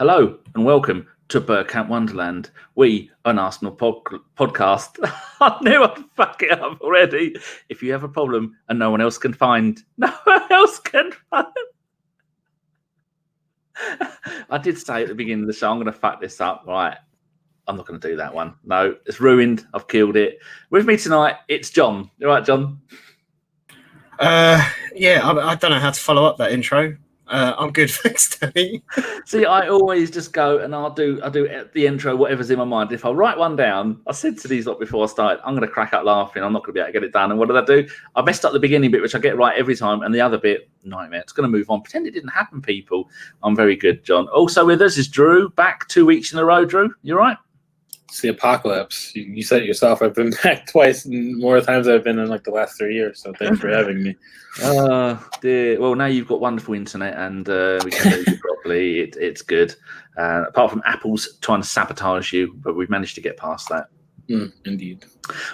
Hello and welcome to Bergkamp Wonderland. We are an Arsenal podcast. I knew I'd fuck it up already. If you have a problem and no one else can find. I did say at the beginning of the show, I'm going to fuck this up. Right. I'm not going to do that one. No, it's ruined. I've killed it. With me tonight, it's John. You all right, John? Yeah, I don't know how to follow up that intro. I'm good, thanks, Danny. See, I always just go and I'll do the intro, whatever's in my mind. If I write one down, I said to these lot before I started, I'm going to crack up laughing. I'm not going to be able to get it done. And what did I do? I messed up the beginning bit, which I get right every time, and the other bit, nightmare. It's going to move on. Pretend it didn't happen, people. I'm very good, John. Also with us is Drew, back 2 weeks in a row. Drew, you all right? It's the apocalypse. You said it yourself. I've been back twice, and more times I've been in like the last 3 years. So thanks for having me. Dear. Well, now you've got wonderful internet, and we can hear you properly. It's good. Apart from Apple's trying to sabotage you, but we've managed to get past that. Indeed.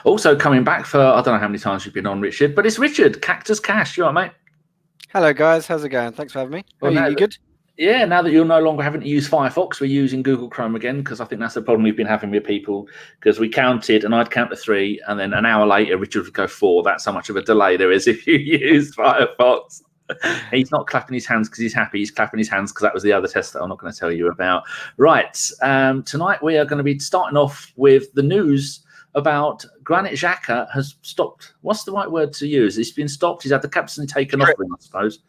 Also coming back for I don't know how many times you've been on, Richard, but it's Richard Cactus Cash. You all right, mate? Hello, guys. How's it going? Thanks for having me. Well, you good? Yeah, now that you're no longer having to use Firefox, we're using Google Chrome again, because I think that's the problem we've been having with people, because we counted and I'd count to 3 and then an hour later Richard would go 4. That's how much of a delay there is if you use Firefox. He's not clapping his hands because he's happy. He's clapping his hands because that was the other test that I'm not going to tell you about. Right. Tonight we are going to be starting off with the news about Granit Xhaka has stopped. What's the right word to use? He's been stopped. He's had the captaincy taken off him, I suppose.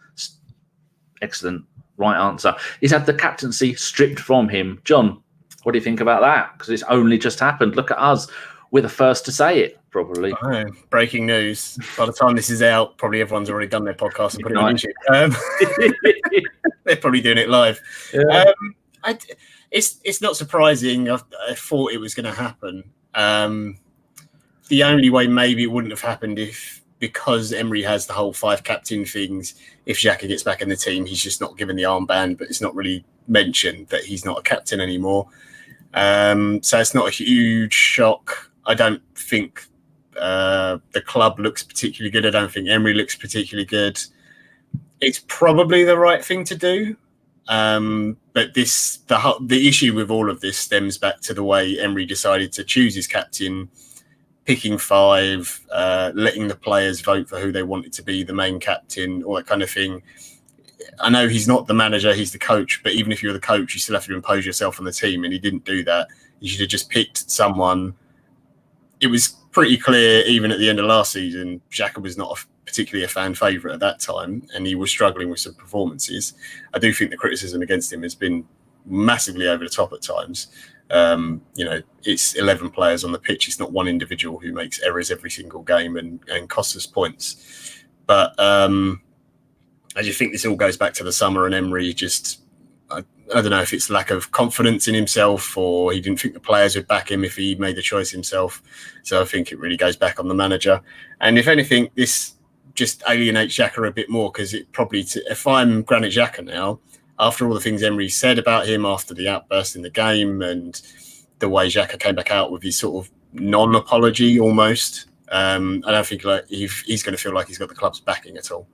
Excellent. Right answer. He's had the captaincy stripped from him. John, what do you think about that? Because it's only just happened. Look at us. We're the first to say it, probably. Oh, breaking news. By the time this is out, probably everyone's already done their podcast and put it on YouTube. They're probably doing it live. Yeah. It's not surprising. I thought it was going to happen. The only way maybe it wouldn't have happened because Emery has the whole 5 captain things. If Xhaka gets back in the team, he's just not given the armband, but it's not really mentioned that he's not a captain anymore. So it's not a huge shock. I don't think the club looks particularly good. I don't think Emery looks particularly good. It's probably the right thing to do. But the issue with all of this stems back to the way Emery decided to choose his captain, picking 5, letting the players vote for who they wanted to be the main captain, all that kind of thing. I know he's not the manager, he's the coach, but even if you're the coach, you still have to impose yourself on the team, and he didn't do that. He should have just picked someone. It was pretty clear, even at the end of last season, Xhaka was not particularly a fan favourite at that time, and he was struggling with some performances. I do think the criticism against him has been massively over the top at times. It's 11 players on the pitch. It's not one individual who makes errors every single game and costs us points. But I just think this all goes back to the summer, and Emery just, I don't know if it's lack of confidence in himself or he didn't think the players would back him if he made the choice himself. So I think it really goes back on the manager. And if anything, this just alienates Xhaka a bit more, because it probably, if I'm Granit Xhaka now, after all the things Emery said about him after the outburst in the game and the way Xhaka came back out with his sort of non-apology almost, I don't think he's going to feel like he's got the club's backing at all.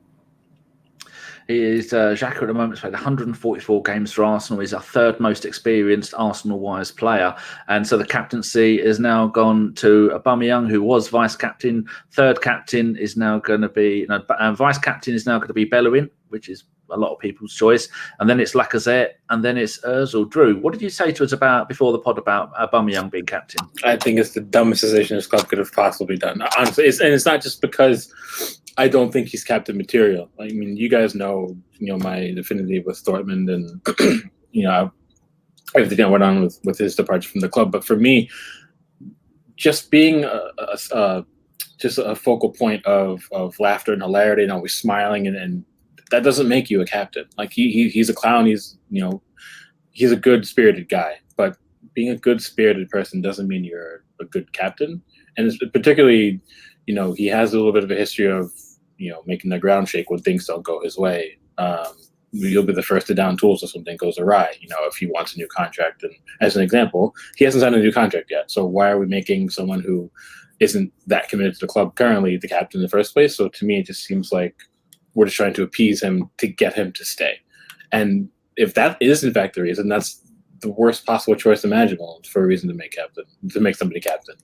Xhaka at the moment has played 144 games for Arsenal. He's our 3rd most experienced Arsenal-wise player. And so the captaincy has now gone to Aubameyang, who was vice-captain. 3rd captain is now going to be... vice-captain is now going to be Bellerin, which is a lot of people's choice, and then it's Lacazette, and then it's Ozil. Drew, what did you say to us about before the pod about Aubameyang being captain? I think it's the dumbest decision this club could have possibly done. Honestly, it's not just because I don't think he's captain material. I mean, you guys know, my affinity with Dortmund and everything that went on with his departure from the club. But for me, just being just a focal point of laughter and hilarity and always smiling and that doesn't make you a captain. Like he's a clown. He's a good spirited guy, but being a good spirited person doesn't mean you're a good captain. And it's particularly, he has a little bit of a history of, making the ground shake when things don't go his way. You'll be the first to down tools if something goes awry. If he wants a new contract, and as an example, he hasn't signed a new contract yet. So why are we making someone who isn't that committed to the club currently the captain in the first place? So to me, it just seems like we're just trying to appease him to get him to stay. And if that is in fact the reason, that's the worst possible choice imaginable for a reason to make somebody captain,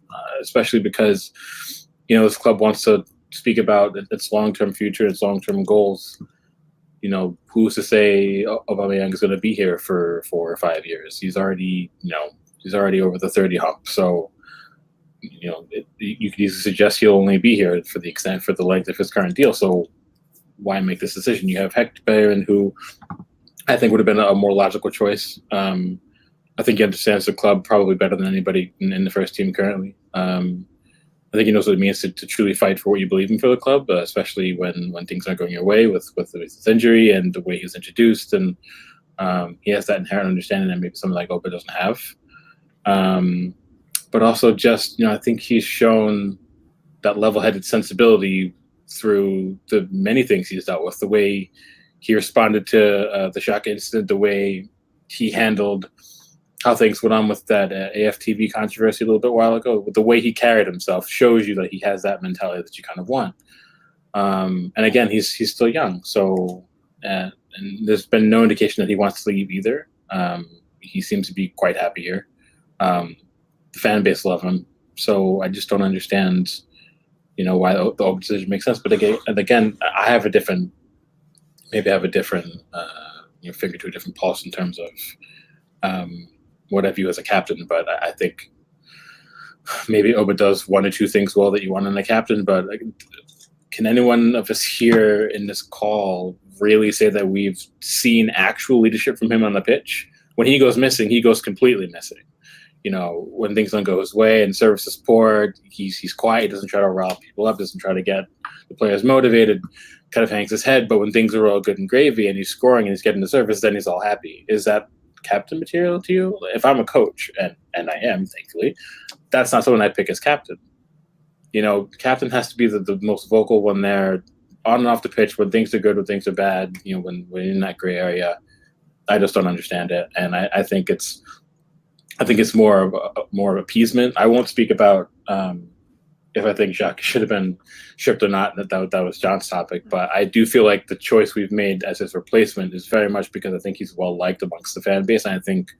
especially because this club wants to speak about its long-term future, its long-term goals. Who's to say Aubameyang is going to be here for 4 or 5 years? He's already over the 30 hump. So, you could easily suggest he'll only be here for the length of his current deal. So why make this decision? You have Hector Bellerin, who I think would have been a more logical choice. I think he understands the club probably better than anybody in the first team currently. I think he knows what it means to truly fight for what you believe in for the club, especially when things aren't going your way with his injury and the way he was introduced. And he has that inherent understanding that maybe someone like Oba doesn't have. But also just, I think he's shown that level-headed sensibility through the many things he's dealt with, the way he responded to the Xhaka incident, the way he handled how things went on with that AFTV controversy a little bit while ago. The way he carried himself shows you that he has that mentality that you kind of want. And again, he's still young, so and there's been no indication that he wants to leave either. He seems to be quite happy here. The fan base love him, so I just don't understand, why the Oba decision makes sense. But again, I have a different finger to a different pulse in terms of what I view as a captain. But I think maybe Oba does one or two things well that you want in a captain. But can anyone of us here in this call really say that we've seen actual leadership from him on the pitch? When he goes missing, he goes completely missing. When things don't go his way and service is poor, he's quiet. He doesn't try to rile people up, doesn't try to get the players motivated, kind of hangs his head. But when things are all good and gravy and he's scoring and he's getting the service, then he's all happy. Is that captain material to you? If I'm a coach, and I am, thankfully, that's not someone I pick as captain. Captain has to be the most vocal one there, on and off the pitch, when things are good, when things are bad, when we're in that gray area. I just don't understand it. And I think it's more of appeasement. I won't speak about if I think Xhaka should have been shipped or not. That was John's topic. But I do feel like the choice we've made as his replacement is very much because I think he's well liked amongst the fan base. And I think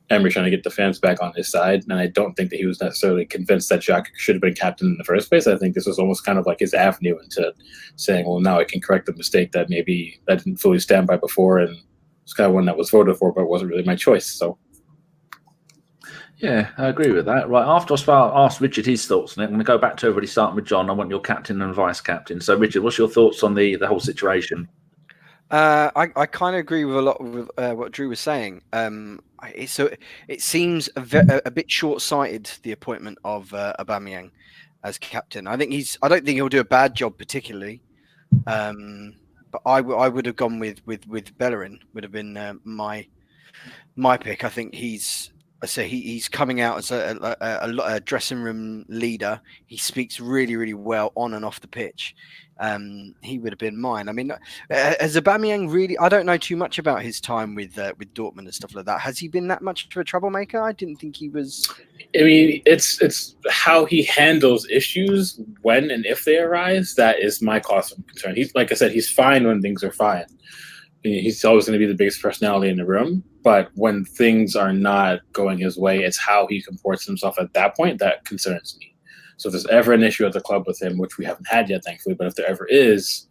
Emery's trying to get the fans back on his side. And I don't think that he was necessarily convinced that Xhaka should have been captain in the first place. I think this was almost kind of like his avenue into saying, well, now I can correct the mistake that maybe I didn't fully stand by before. And it's kind of one that was voted for, but it wasn't really my choice. So. Yeah, I agree with that. Right, after I asked Richard his thoughts on it, I'm going to go back to everybody, starting with John. I want your captain and vice captain. So, Richard, what's your thoughts on the whole situation? I kind of agree with a lot of what Drew was saying. It seems a bit short-sighted, the appointment of Aubameyang as captain. I don't think he'll do a bad job particularly, but I would have gone with Bellerin. Would have been my pick. I think he's coming out as a dressing room leader. He speaks really, really well on and off the pitch. He would have been mine. I mean, has Aubameyang really? I don't know too much about his time with Dortmund and stuff like that. Has he been that much of a troublemaker? I didn't think he was. I mean, it's how he handles issues when and if they arise that is my cause of concern. He's, like I said, he's fine when things are fine. He's always going to be the biggest personality in the room. But when things are not going his way, it's how he comports himself at that point that concerns me. So if there's ever an issue at the club with him, which we haven't had yet, thankfully, but if there ever is,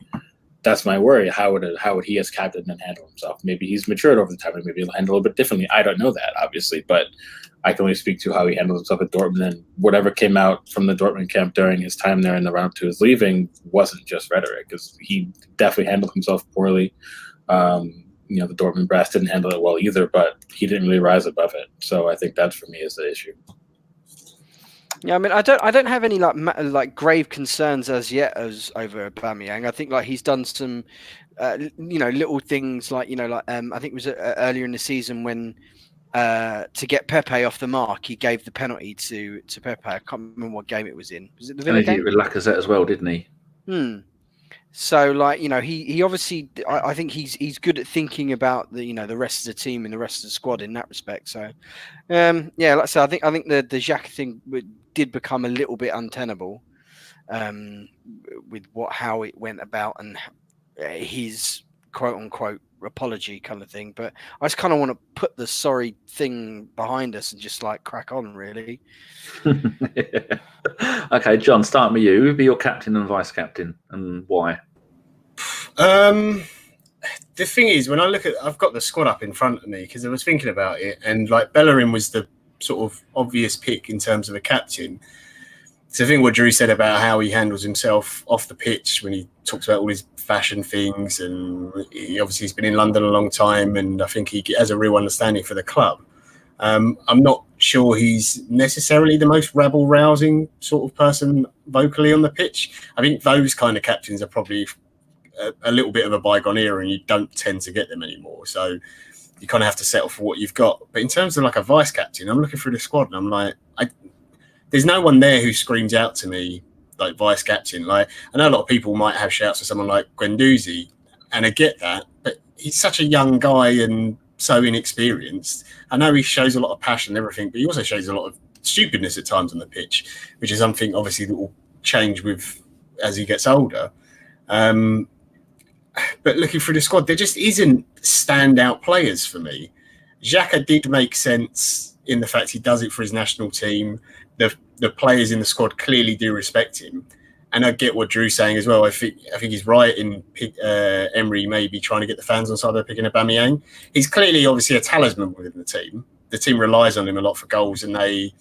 that's my worry. How would he as captain then handle himself? Maybe he's matured over the time and maybe he'll handle it a little bit differently. I don't know that, obviously, but I can only speak to how he handles himself at Dortmund. And whatever came out from the Dortmund camp during his time there in the run-up to his leaving wasn't just rhetoric, because he definitely handled himself poorly. The Dortmund brass didn't handle it well either, but he didn't really rise above it. So I think that for me is the issue. Yeah, I mean, I don't have any like grave concerns as yet as over Aubameyang. I think he's done some, little things I think it was earlier in the season when to get Pepe off the mark, he gave the penalty to Pepe. I can't remember what game it was in. Was it the Villa game? He did it with Lacazette as well, didn't he? So, he obviously, I think he's good at thinking about the rest of the team and the rest of the squad in that respect. So, like I said, I think the Xhaka thing did become a little bit untenable, with how it went about and his quote unquote apology kind of thing. But I just kind of want to put the sorry thing behind us and just like crack on, really. Okay, John, start with you. Who would be your captain and vice captain, and why? The thing is, when I look at, I've got the squad up in front of me because I was thinking about it, and like Bellerin was the sort of obvious pick in terms of a captain. So I think what Drew said about how he handles himself off the pitch when he talks about all his fashion things, and he's been in London a long time, and I think he has a real understanding for the club. I'm not sure he's necessarily the most rabble-rousing sort of person vocally on the pitch. I think those kind of captains are probably a little bit of a bygone era, and you don't tend to get them anymore. So you kind of have to settle for what you've got. But in terms of like a vice captain, I'm looking through the squad and I'm like, there's no one there who screams out to me like vice captain. Like, I know a lot of people might have shouts for someone like Guendouzi, and I get that, but he's such a young guy and so inexperienced. I know he shows a lot of passion and everything, but he also shows a lot of stupidness at times on the pitch, which is something obviously that will change with as he gets older. But looking through the squad, there just isn't standout players for me. Xhaka did make sense in the fact he does it for his national team. The players in the squad clearly do respect him. And I get what Drew's saying as well. I think he's right in Emery maybe trying to get the fans on side by picking Aubameyang. He's clearly obviously a talisman within the team. The team relies on him a lot for goals, and they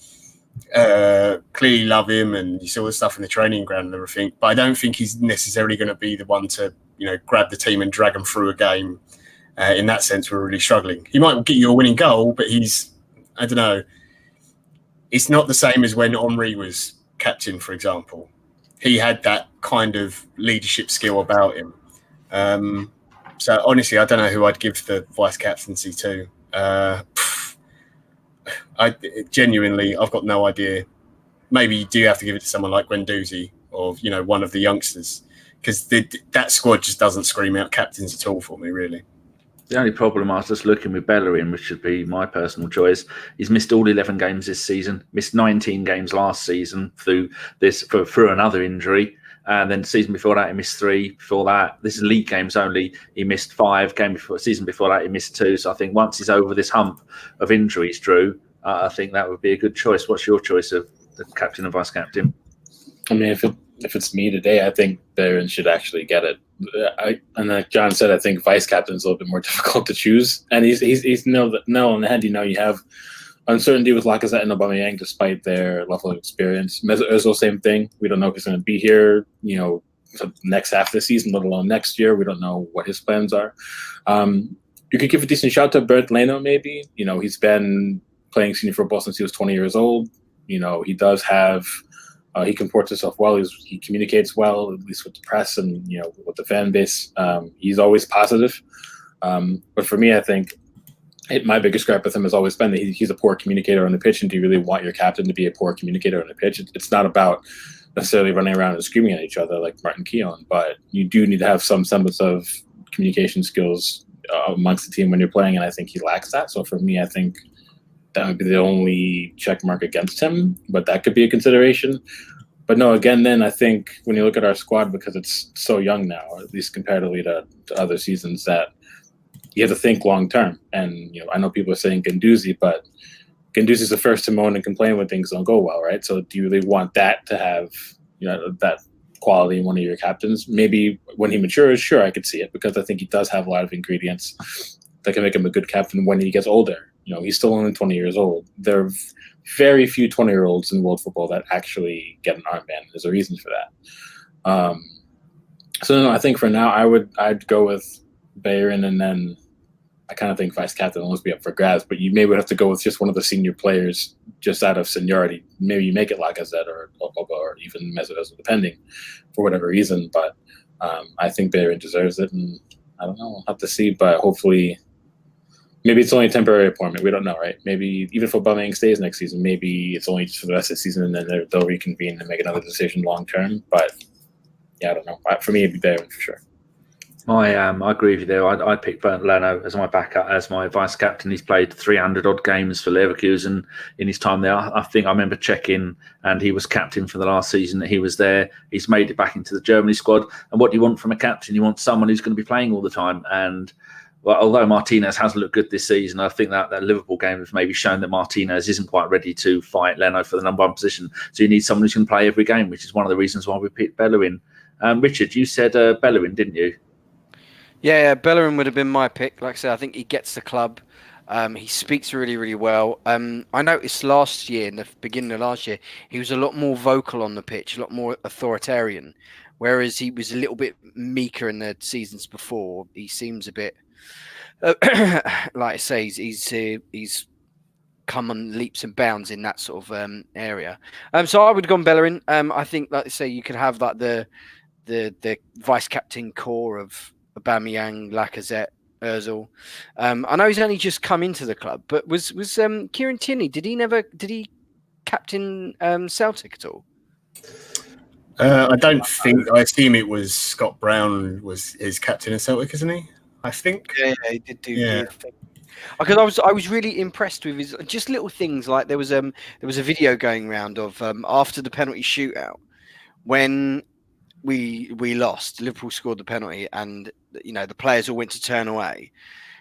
clearly love him, and you saw the stuff in the training ground and everything. But I don't think he's necessarily going to be the one to, grab the team and drag them through a game. In that sense, we're really struggling. He might get you a winning goal, but I don't know. It's not the same as when Emery was captain, for example. He had that kind of leadership skill about him. So honestly, I don't know who I'd give the vice captaincy to. I've got no idea. Maybe you do have to give it to someone like Guendouzi or one of the youngsters, because that squad just doesn't scream out captains at all for me, really. The only problem, I was just looking with Bellerin, which should be my personal choice. He's missed all 11 games this season, missed 19 games last season through another injury. And then the season before that, he missed 3. Before that, this is league games only. He missed 5. Season before that, he missed 2. So I think once he's over this hump of injuries, Drew, I think that would be a good choice. What's your choice of the captain and vice captain? I mean, if it's me today, I think Bellerin should actually get it. And like John said, I think vice captain is a little bit more difficult to choose. And he's on the head. You have uncertainty with Lacazette and Aubameyang, despite their level of experience. Ozil, same thing. We don't know if he's going to be here, the next half of the season, let alone next year. We don't know what his plans are. You could give a decent shout to Leno, maybe. He's been playing senior football since he was 20 years old. He does have. He comports himself well. He communicates well, at least with the press and with the fan base. He's always positive. But for me, I think my biggest gripe with him has always been that he's a poor communicator on the pitch. And do you really want your captain to be a poor communicator on the pitch? It's not about necessarily running around and screaming at each other like Martin Keown, but you do need to have some semblance of communication skills amongst the team when you're playing, and I think he lacks that. So for me, I think that would be the only check mark against him, but that could be a consideration. But no, again, then I think when you look at our squad, because it's so young now, at least comparatively to other seasons, that you have to think long term. And I know people are saying Guendouzi, but Guendouzi's the first to moan and complain when things don't go well, right? So do you really want that to have that quality in one of your captains? Maybe when he matures, sure, I could see it, because I think he does have a lot of ingredients that can make him a good captain when he gets older. He's still only 20 years old. There are very few 20-year-olds in world football that actually get an armband. There's a reason for that. So no, I think for now I'd go with Bellerin, and then I kind of think vice captain will almost be up for grabs. But you maybe would have to go with just one of the senior players, just out of seniority. Maybe you make it Lacazette or even Mesut Ozil, depending, for whatever reason. But I think Bellerin deserves it, and I don't know. We'll have to see, but hopefully. Maybe it's only a temporary appointment. We don't know, right? Maybe even if Aubameyang stays next season, maybe it's only just for the rest of the season, and then they'll reconvene and make another decision long term. But yeah, I don't know. For me, it'd be Bellerin for sure. I agree with you there. I'd pick Leno as my backup, as my vice captain. He's played 300 odd games for Leverkusen in his time there. I think I remember checking, and he was captain for the last season that he was there. He's made it back into the Germany squad. And what do you want from a captain? You want someone who's going to be playing all the time. And well, although Martinez has looked good this season, I think that Liverpool game has maybe shown that Martinez isn't quite ready to fight Leno for the number 1 position. So you need someone who can play every game, which is one of the reasons why we picked Bellerin. Richard, you said Bellerin, didn't you? Yeah, Bellerin would have been my pick. Like I said, I think he gets the club. He speaks really, really well. I noticed last year, in the beginning of last year, he was a lot more vocal on the pitch, a lot more authoritarian, whereas he was a little bit meeker in the seasons before. He seems a bit, like I say, he's come on leaps and bounds in that sort of area. So I would have gone Bellerin. I think, like I say, you could have like the vice captain core of Aubameyang, Lacazette, Ozil. I know he's only just come into the club, but was Kieran Tierney? Did he captain Celtic at all? I don't think. I assume it was Scott Brown was his captain of Celtic, isn't he? I think. Yeah, he did do. Yeah. Because I was really impressed with his just little things, like there was a video going around of after the penalty shootout when we lost, Liverpool scored the penalty, and the players all went to turn away.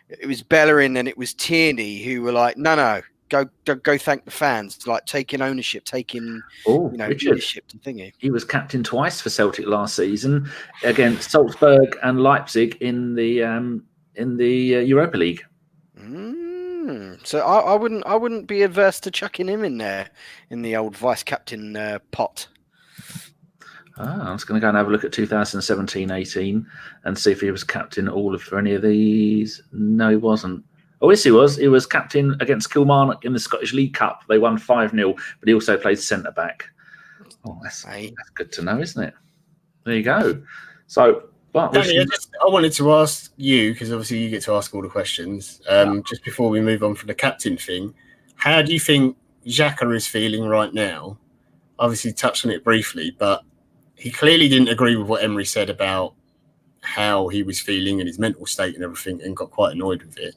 It was Bellerin and it was Tierney who were like, no, go thank the fans, like taking ownership, taking leadership to thingy. He was captain twice for Celtic last season against Salzburg and Leipzig in the Europa League. So I wouldn't be averse to chucking him in there in the old vice captain pot. I'm just going to go and have a look at 2017-18 and see if he was captain for any of these. No, he wasn't. Oh, yes, he was. He was captain against Kilmarnock in the Scottish League Cup. They won 5-0, but he also played centre-back. Oh, that's good to know, isn't it? There you go. So, Danny, I wanted to ask you, because obviously you get to ask all the questions, just before we move on from the captain thing, how do you think Xhaka is feeling right now? Obviously touched on it briefly, but he clearly didn't agree with what Emery said about how he was feeling and his mental state and everything, and got quite annoyed with it.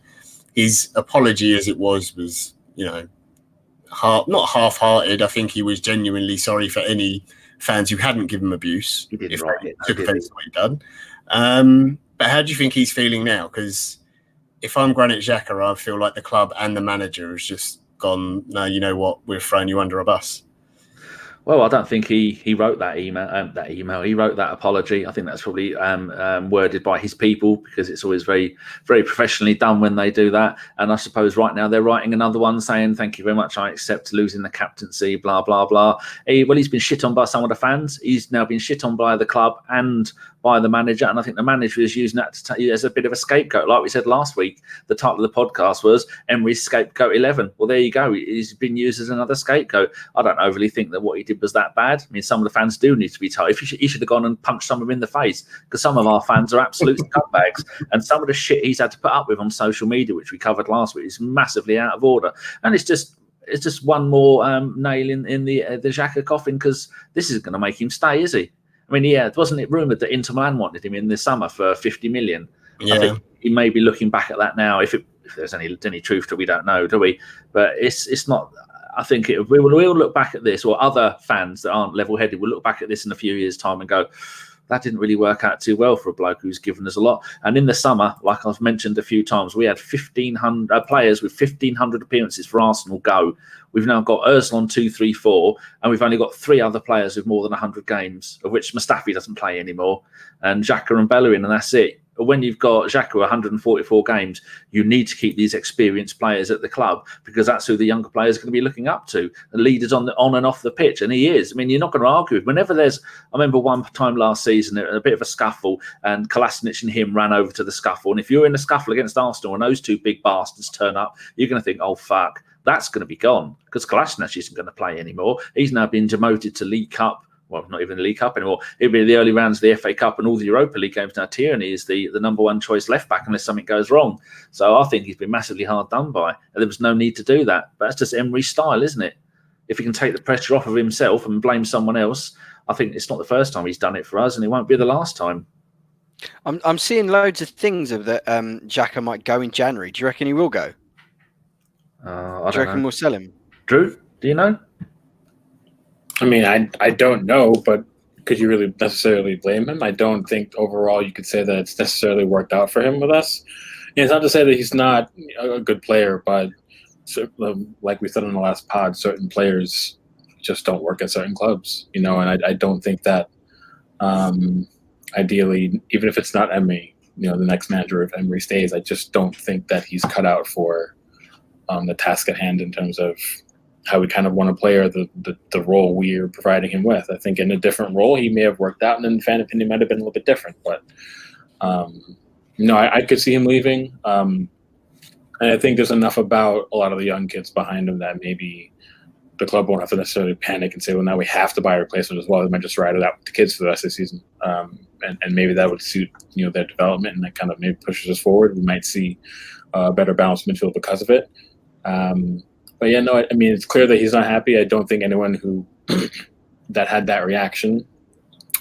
His apology, as it was not half-hearted. I think he was genuinely sorry for any fans who hadn't given him abuse. He didn't write it. Took offence to what he'd done. But how do you think he's feeling now? Because if I'm Granit Xhaka, I feel like the club and the manager has just gone, no, you know what, we're throwing you under a bus. Well, I don't think he wrote that email. He wrote that apology. I think that's probably worded by his people, because it's always very, very professionally done when they do that. And I suppose right now they're writing another one saying, "Thank you very much. I accept losing the captaincy." Blah blah blah. He's been shit on by some of the fans. He's now been shit on by the club and by the manager, and I think the manager is using that as a bit of a scapegoat. Like we said last week, the title of the podcast was Emery's Scapegoat 11. Well, there you go. He's been used as another scapegoat. I don't overly think that what he did was that bad. I mean, some of the fans do need to be told. He should have gone and punched someone in the face, because some of our fans are absolute scumbags, and some of the shit he's had to put up with on social media, which we covered last week, is massively out of order. And it's just one more nail in the Xhaka coffin, because this isn't going to make him stay, is he? I mean, wasn't it rumoured that Inter Milan wanted him in the summer for 50 million? Yeah. I think he may be looking back at that now. If there's any truth to it, we don't know, do we? But it's not. I think we'll look back at this, or other fans that aren't level-headed will look back at this in a few years' time and go, that didn't really work out too well for a bloke who's given us a lot. And in the summer, like I've mentioned a few times, we had 1,500 players with 1,500 appearances for Arsenal go. We've now got Ozil on 2, 3, 4, and we've only got 3 other players with more than 100 games, of which Mustafi doesn't play anymore, and Xhaka and Bellerin, and that's it. But when you've got Xhaka 144 games, you need to keep these experienced players at the club, because that's who the younger players are going to be looking up to, the leaders on and off the pitch, and he is. I mean, you're not going to argue with. Whenever I remember one time last season, a bit of a scuffle, and Kolasinac and him ran over to the scuffle, and if you're in a scuffle against Arsenal and those 2 big bastards turn up, you're going to think, oh, fuck. That's going to be gone, because Kolasinac isn't going to play anymore. He's now been demoted to League Cup. Well, not even the League Cup anymore. It'll be the early rounds of the FA Cup and all the Europa League games. Now Tierney is the number 1 choice left back unless something goes wrong. So I think he's been massively hard done by. And there was no need to do that. But that's just Emery's style, isn't it? If he can take the pressure off of himself and blame someone else, I think it's not the first time he's done it for us, and it won't be the last time. I'm seeing loads of things of that Xhaka might go in January. Do you reckon he will go? Do you reckon we'll sell him? Drew, do you know? I mean, I don't know, but could you really necessarily blame him? I don't think overall you could say that it's necessarily worked out for him with us. it's not to say that he's not a good player, but like we said in the last pod, certain players just don't work at certain clubs, and I don't think that ideally, even if it's not Emery, the next manager, if Emery stays, I just don't think that he's cut out for the task at hand in terms of how we kind of want to play or the role we're providing him with. I think in a different role, he may have worked out, and in fan opinion might have been a little bit different. But I could see him leaving. And I think there's enough about a lot of the young kids behind him that maybe the club won't have to necessarily panic and say, well, now we have to buy a replacement as well. They might just ride it out with the kids for the rest of the season. And maybe that would suit, their development, and that kind of maybe pushes us forward. We might see a better balanced midfield because of it. But yeah, no, I mean, it's clear that he's not happy. I don't think anyone who that had that reaction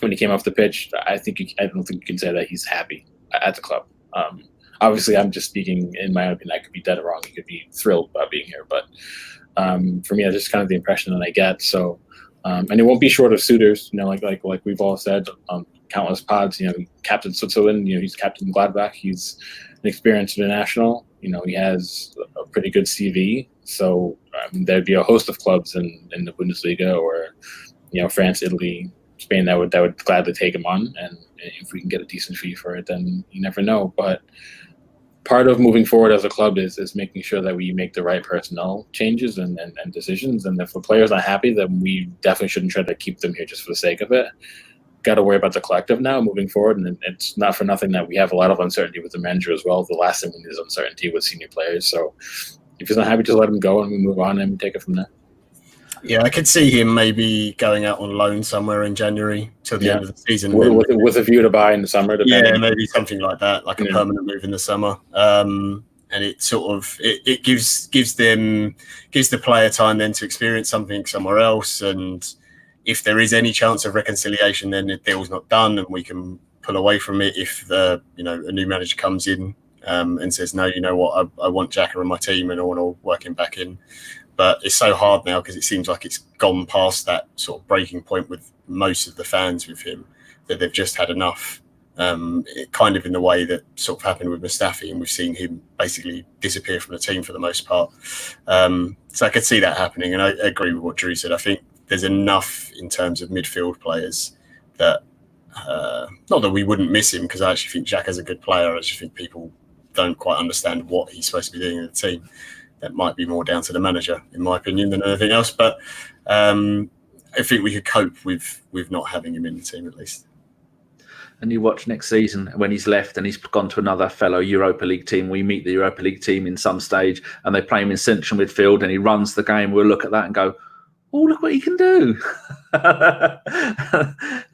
when he came off the pitch, I don't think you can say that he's happy at the club. Obviously, I'm just speaking in my own opinion. I could be dead wrong. He could be thrilled about being here, but for me, that's just kind of the impression that I get. So, and it won't be short of suitors. Like we've all said on countless pods. Captain Switzerland. He's captain Gladbach. He's an experienced international. He has a pretty good CV. So there'd be a host of clubs in the Bundesliga or France, Italy, Spain that would gladly take him on. And if we can get a decent fee for it, then you never know. But part of moving forward as a club is making sure that we make the right personnel changes and decisions. And if the player's not happy, then we definitely shouldn't try to keep them here just for the sake of it. Got to worry about the collective now moving forward. And it's not for nothing that we have a lot of uncertainty with the manager as well. The last thing we need is uncertainty with senior players. So if he's not happy, just let him go and we move on and we take it from there. Yeah, I could see him maybe going out on loan somewhere in January till the end of the season. With a view to buy in the summer. Yeah, maybe something like that, like a permanent move in the summer. And it sort of it gives the player time then to experience something somewhere else. And if there is any chance of reconciliation, then the deal's not done and we can pull away from it. If a new manager comes in and says, no, you know what, I want Xhaka on my team and I want to work him back in. But it's so hard now because it seems like it's gone past that sort of breaking point with most of the fans with him, that they've just had enough. Kind of in the way that sort of happened with Mustafi, and we've seen him basically disappear from the team for the most part. So I could see that happening, and I agree with what Drew said. I think there's enough in terms of midfield players that, not that we wouldn't miss him, because I actually think Xhaka's a good player. I just think people don't quite understand what he's supposed to be doing in the team. That might be more down to the manager, in my opinion, than anything else. But I think we could cope with not having him in the team at least. And you watch next season when he's left and he's gone to another fellow Europa League team. We meet the Europa League team in some stage and they play him in central midfield and he runs the game. We'll look at that and go, oh, look what he can do.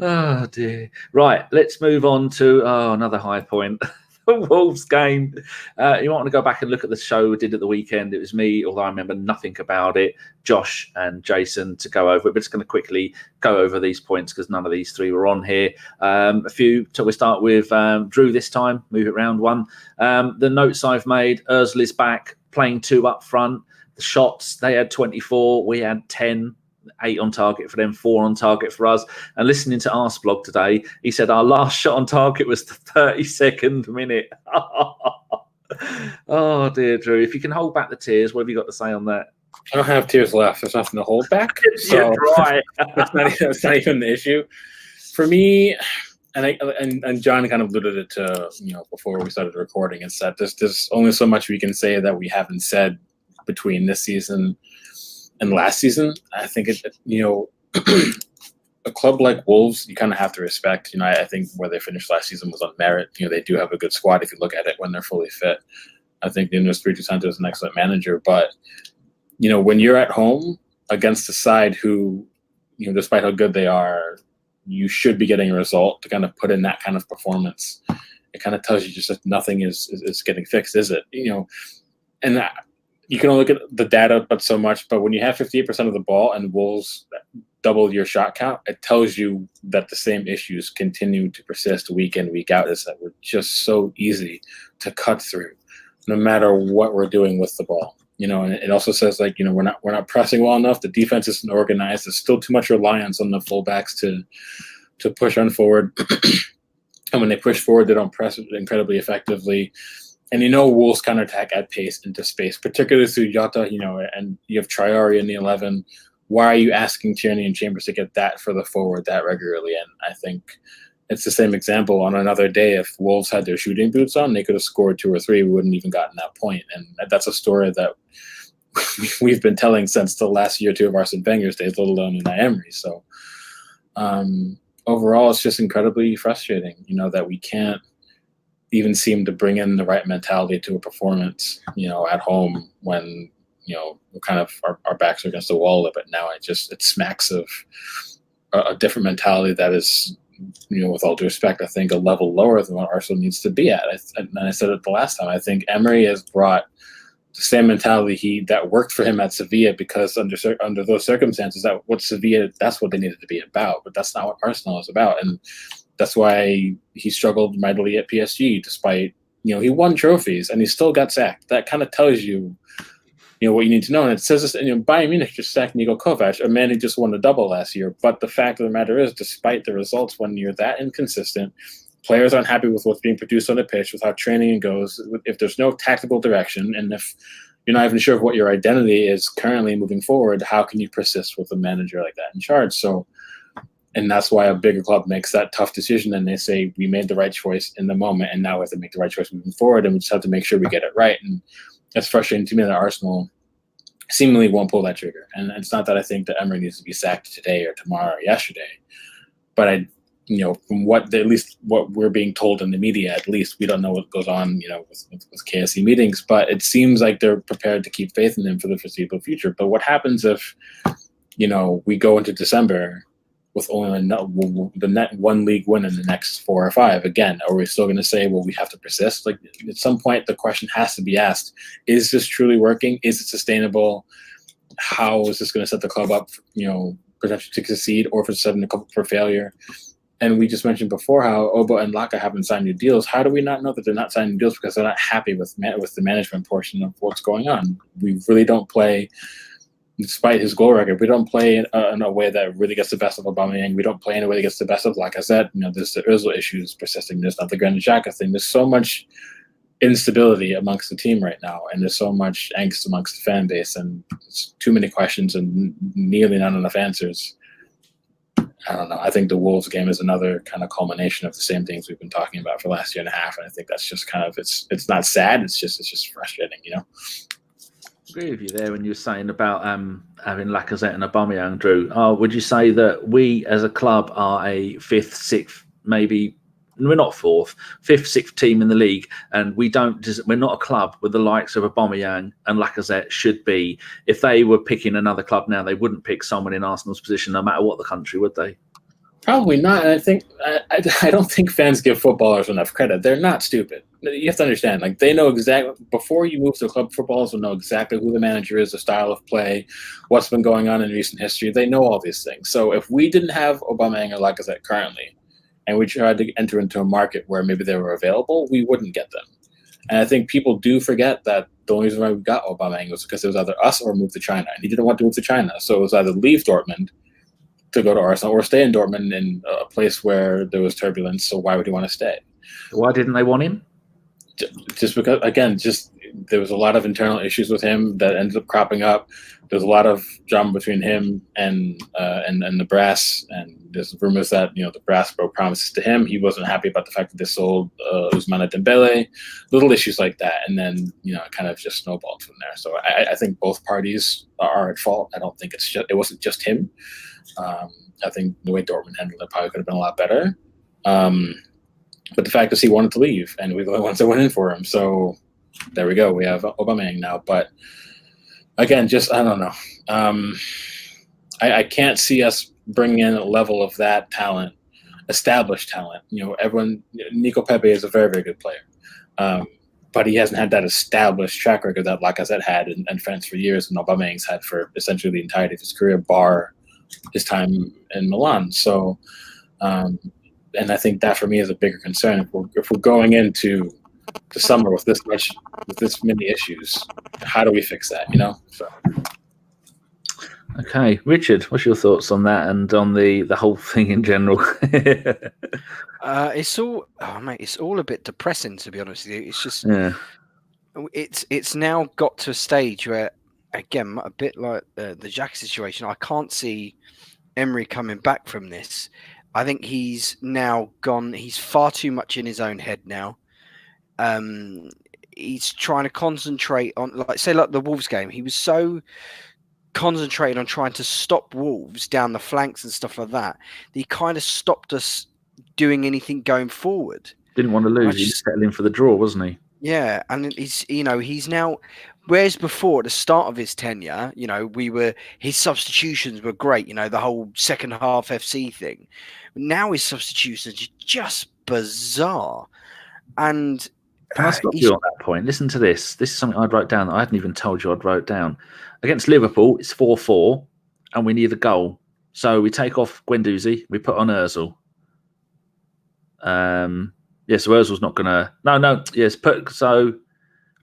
Oh, dear. Right, let's move on to another high point. The Wolves game. You might want to go back and look at the show we did at the weekend. It was me, although I remember nothing about it, Josh and Jason to go over it. But just going to quickly go over these points because none of these three were on here. A few, till we start with Drew this time, move it round one. The notes I've made, Ozil is back, playing 2 up front. The shots, they had 24, we had 10. 8 on target for them, 4 on target for us. And listening to Arseblog today, he said our last shot on target was the 32nd minute. Oh dear, Drew. If you can hold back the tears, what have you got to say on that? I don't have tears left. There's nothing to hold back. So right. that's not even the issue. For me, and John kind of alluded it to, before we started recording, is that there's only so much we can say that we haven't said between this season and last season. I think a club like Wolves, you kind of have to respect. I think where they finished last season was on merit. They do have a good squad if you look at it when they're fully fit. I think Nuno Espirito Santo is an excellent manager, but when you're at home against a side who, despite how good they are, you should be getting a result to kind of put in that kind of performance. It kind of tells you just that nothing is getting fixed, is it? And that. You can only look at the data, but so much. But when you have 58% of the ball and Wolves double your shot count, it tells you that the same issues continue to persist week in, week out. Is that we're just so easy to cut through, no matter what we're doing with the ball. And it also says we're not pressing well enough. The defense isn't organized. There's still too much reliance on the fullbacks to push on forward. And when they push forward, they don't press incredibly effectively. And Wolves counterattack at pace into space, particularly through Jota, and you have Traore in the 11. Why are you asking Tierney and Chambers to get that further forward that regularly? And I think it's the same example on another day. If Wolves had their shooting boots on, they could have scored 2 or 3. We wouldn't even gotten that point. And that's a story that we've been telling since the last year or two of Arsene Wenger's days, let alone Unai Emery. So overall, it's just incredibly frustrating, that we can't even seem to bring in the right mentality to a performance, at home when, we're kind of our backs are against the wall a little bit now. It smacks of a different mentality that is, with all due respect, I think a level lower than what Arsenal needs to be at. And I said it the last time. I think Emery has brought the same mentality that worked for him at Sevilla, because under those circumstances, that's what they needed to be about. But that's not what Arsenal is about, and that's why he struggled mightily at PSG. Despite he won trophies and he still got sacked. That kind of tells you, what you need to know. And it says this, Bayern Munich just sacked Niko Kovac, a man who just won a double last year. But the fact of the matter is, despite the results, when you're that inconsistent, players aren't happy with what's being produced on the pitch, with how training goes, if there's no tactical direction, and if you're not even sure of what your identity is currently moving forward, how can you persist with a manager like that in charge? So, and that's why a bigger club makes that tough decision, and they say, we made the right choice in the moment, and now we have to make the right choice moving forward, and we just have to make sure we get it right. And it's frustrating to me that Arsenal seemingly won't pull that trigger. And it's not that I think that Emery needs to be sacked today or tomorrow or yesterday, but from at least what we're being told in the media, at least we don't know what goes on, with KSC meetings, but it seems like they're prepared to keep faith in him for the foreseeable future. But what happens if, we go into December with only the net one league win in the next 4 or 5? Again, are we still going to say, well, we have to persist? Like, at some point, the question has to be asked: is this truly working? Is it sustainable? How is this going to set the club up, potentially to succeed, or for setting the club for failure? And we just mentioned before how Oba and Laka haven't signed new deals. How do we not know that they're not signing deals? Because they're not happy with the management portion of what's going on. We really don't play. Despite his goal record, we don't play in a way that really gets the best of Aubameyang. We don't play in a way that gets the best of Lacazette. There's the Ozil issues persisting. There's not the Granit Xhaka thing. There's so much instability amongst the team right now, and there's so much angst amongst the fan base, and it's too many questions and nearly not enough answers. I don't know. I think the Wolves game is another kind of culmination of the same things we've been talking about for the last year and a half, and I think that's just kind of it's not sad. It's just frustrating, I agree with you there when you were saying about having Lacazette and Aubameyang, Drew. Would you say that we as a club are a 5th, 6th, maybe we're not 4th, 5th, 6th team in the league, and we're not a club with the likes of Aubameyang and Lacazette should be? If they were picking another club now, they wouldn't pick someone in Arsenal's position, no matter what the country, would they? Probably not. And I think I don't think fans give footballers enough credit. They're not stupid. You have to understand, they know exactly, before you move to a club, footballers will know exactly who the manager is, the style of play, what's been going on in recent history. They know all these things. So if we didn't have Aubameyang or Lacazette currently, and we tried to enter into a market where maybe they were available, we wouldn't get them. And I think people do forget that the only reason why we got Aubameyang was because it was either us or move to China. And he didn't want to move to China. So it was either leave Dortmund to go to Arsenal or stay in Dortmund in a place where there was turbulence. So why would he want to stay? Why didn't they want him? Just because, again, there was a lot of internal issues with him that ended up cropping up. There's a lot of drama between him and the brass, and there's rumors that the brass broke promises to him. He wasn't happy about the fact that they sold Ousmane Dembele, little issues like that, and then it kind of just snowballed from there. So I think both parties are at fault. I don't think it wasn't just him. I think the way Dortmund handled it probably could have been a lot better. But the fact is he wanted to leave, and we're the only ones that went in for him. So there we go. We have Aubameyang now. But again, I don't know. I can't see us bringing in a level of that talent, established talent. Nico Pepe is a very, very good player. But he hasn't had that established track record that Lacazette had and France for years, and Aubameyang's had for essentially the entirety of his career, bar his time in Milan. So, and I think that for me is a bigger concern. If we're going into the summer with this many issues, how do we fix that? So. Okay, Richard, what's your thoughts on that and on the whole thing in general? It's all a bit depressing, to be honest with you. It's just it's now got to a stage where, again, a bit like the Xhaka situation, I can't see Emery coming back from this. I think he's now gone. He's far too much in his own head now. He's trying to concentrate on, like the Wolves game. He was so concentrated on trying to stop Wolves down the flanks and stuff like that. He kind of stopped us doing anything going forward. Didn't want to lose. He was settling for the draw, wasn't he? Yeah, and he's now. Whereas before, at the start of his tenure, his substitutions were great. The whole second half FC thing. Now his substitutions are just bizarre. And can I stop you on that point? Listen to this. This is something I'd wrote down that I hadn't even told you I'd wrote down. Against Liverpool, it's 4-4, and we need a goal. So we take off Guendouzi, we put on Ozil. So Ozil's not going to...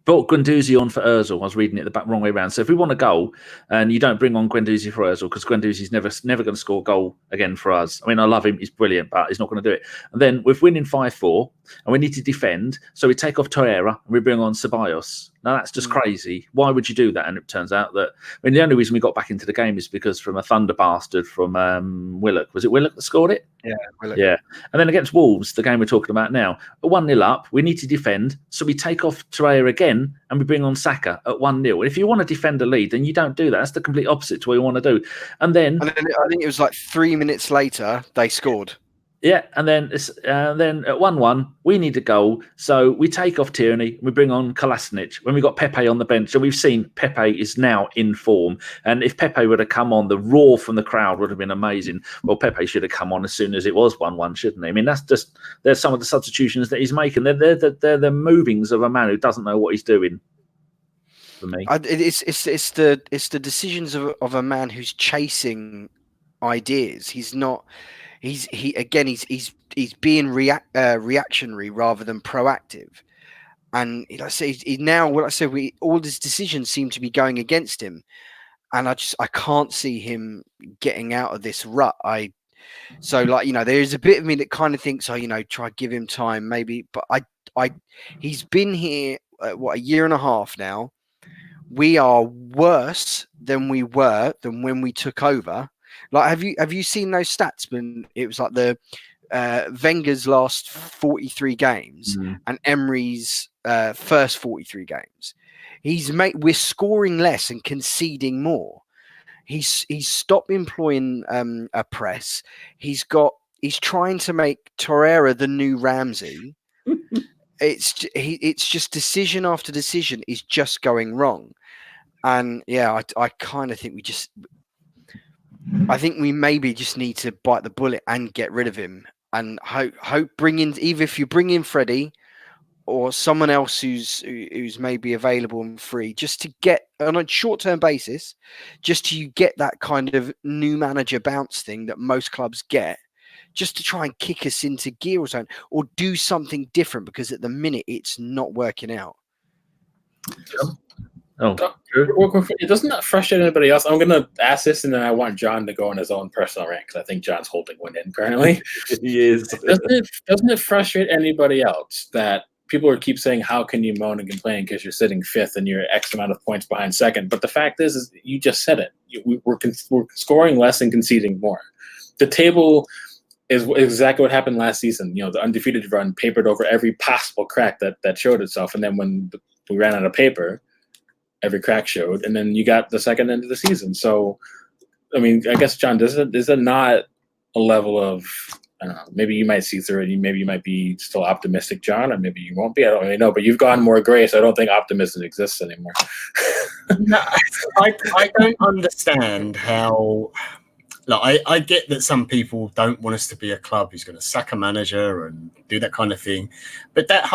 Brought Guendouzi on for Ozil. I was reading it the wrong way around. So if we want a goal and you don't bring on Guendouzi for Ozil, because Guendouzi's never going to score a goal again for us. I mean, I love him. He's brilliant, but he's not going to do it. And then we're winning 5-4 and we need to defend. So we take off Torreira and we bring on Ceballos. Now, that's just crazy. Why would you do that? And it turns out that, the only reason we got back into the game is because from a thunder bastard from Willock. Was it Willock that scored it? Yeah, Willock. Yeah. And then against Wolves, the game we're talking about now, at 1-0 up, we need to defend. So we take off Torreira again and we bring on Xhaka at 1-0. If you want to defend a lead, then you don't do that. That's the complete opposite to what you want to do. And then I think it was like 3 minutes later, they scored. Yeah, and then at 1-1, we need a goal. So we take off Tierney, we bring on Kolasinac when we got Pepe on the bench. And we've seen Pepe is now in form. And if Pepe would have come on, the roar from the crowd would have been amazing. Well, Pepe should have come on as soon as it was 1-1, shouldn't he? I mean, there's some of the substitutions that he's making. They're the movings of a man who doesn't know what he's doing. For me, it's the decisions of a man who's chasing ideas. He's not. He's being reactionary rather than proactive, and all his decisions seem to be going against him, and I can't see him getting out of this rut. There's a bit of me that kind of thinks, try to give him time maybe, but he's been here a year and a half now. We are worse than we were when we took over. Like, have you seen those stats when it was like the Wenger's last 43 games and Emery's first 43 games? We're scoring less and conceding more. He's stopped employing a press. He's trying to make Torreira the new Ramsey. It's just decision after decision is just going wrong, and I kind of think I think we maybe just need to bite the bullet and get rid of him, and hope bring in, either if you bring in Freddie or someone else who's maybe available and free, just to get on a short-term basis, just to get that kind of new manager bounce thing that most clubs get, just to try and kick us into gear or something, or do something different, because at the minute it's not working out. Doesn't that frustrate anybody else? I'm going to ask this, and then I want John to go on his own personal rant, because I think John's holding one in currently. He is. Doesn't it frustrate anybody else that people keep saying, how can you moan and complain because you're sitting fifth and you're X amount of points behind second? But the fact is you just said it. We're scoring less and conceding more. The table is exactly what happened last season. The undefeated run papered over every possible crack that showed itself. And then when we ran out of paper, every crack showed, and then you got the second end of the season. So, I mean, I guess, John, is it not a level of, I don't know, maybe you might see through it, maybe you might be still optimistic, John, or maybe you won't be, I don't really know, but you've gone more gray, so I don't think optimism exists anymore. No, I don't understand how, I get that some people don't want us to be a club who's going to sack a manager and do that kind of thing, but that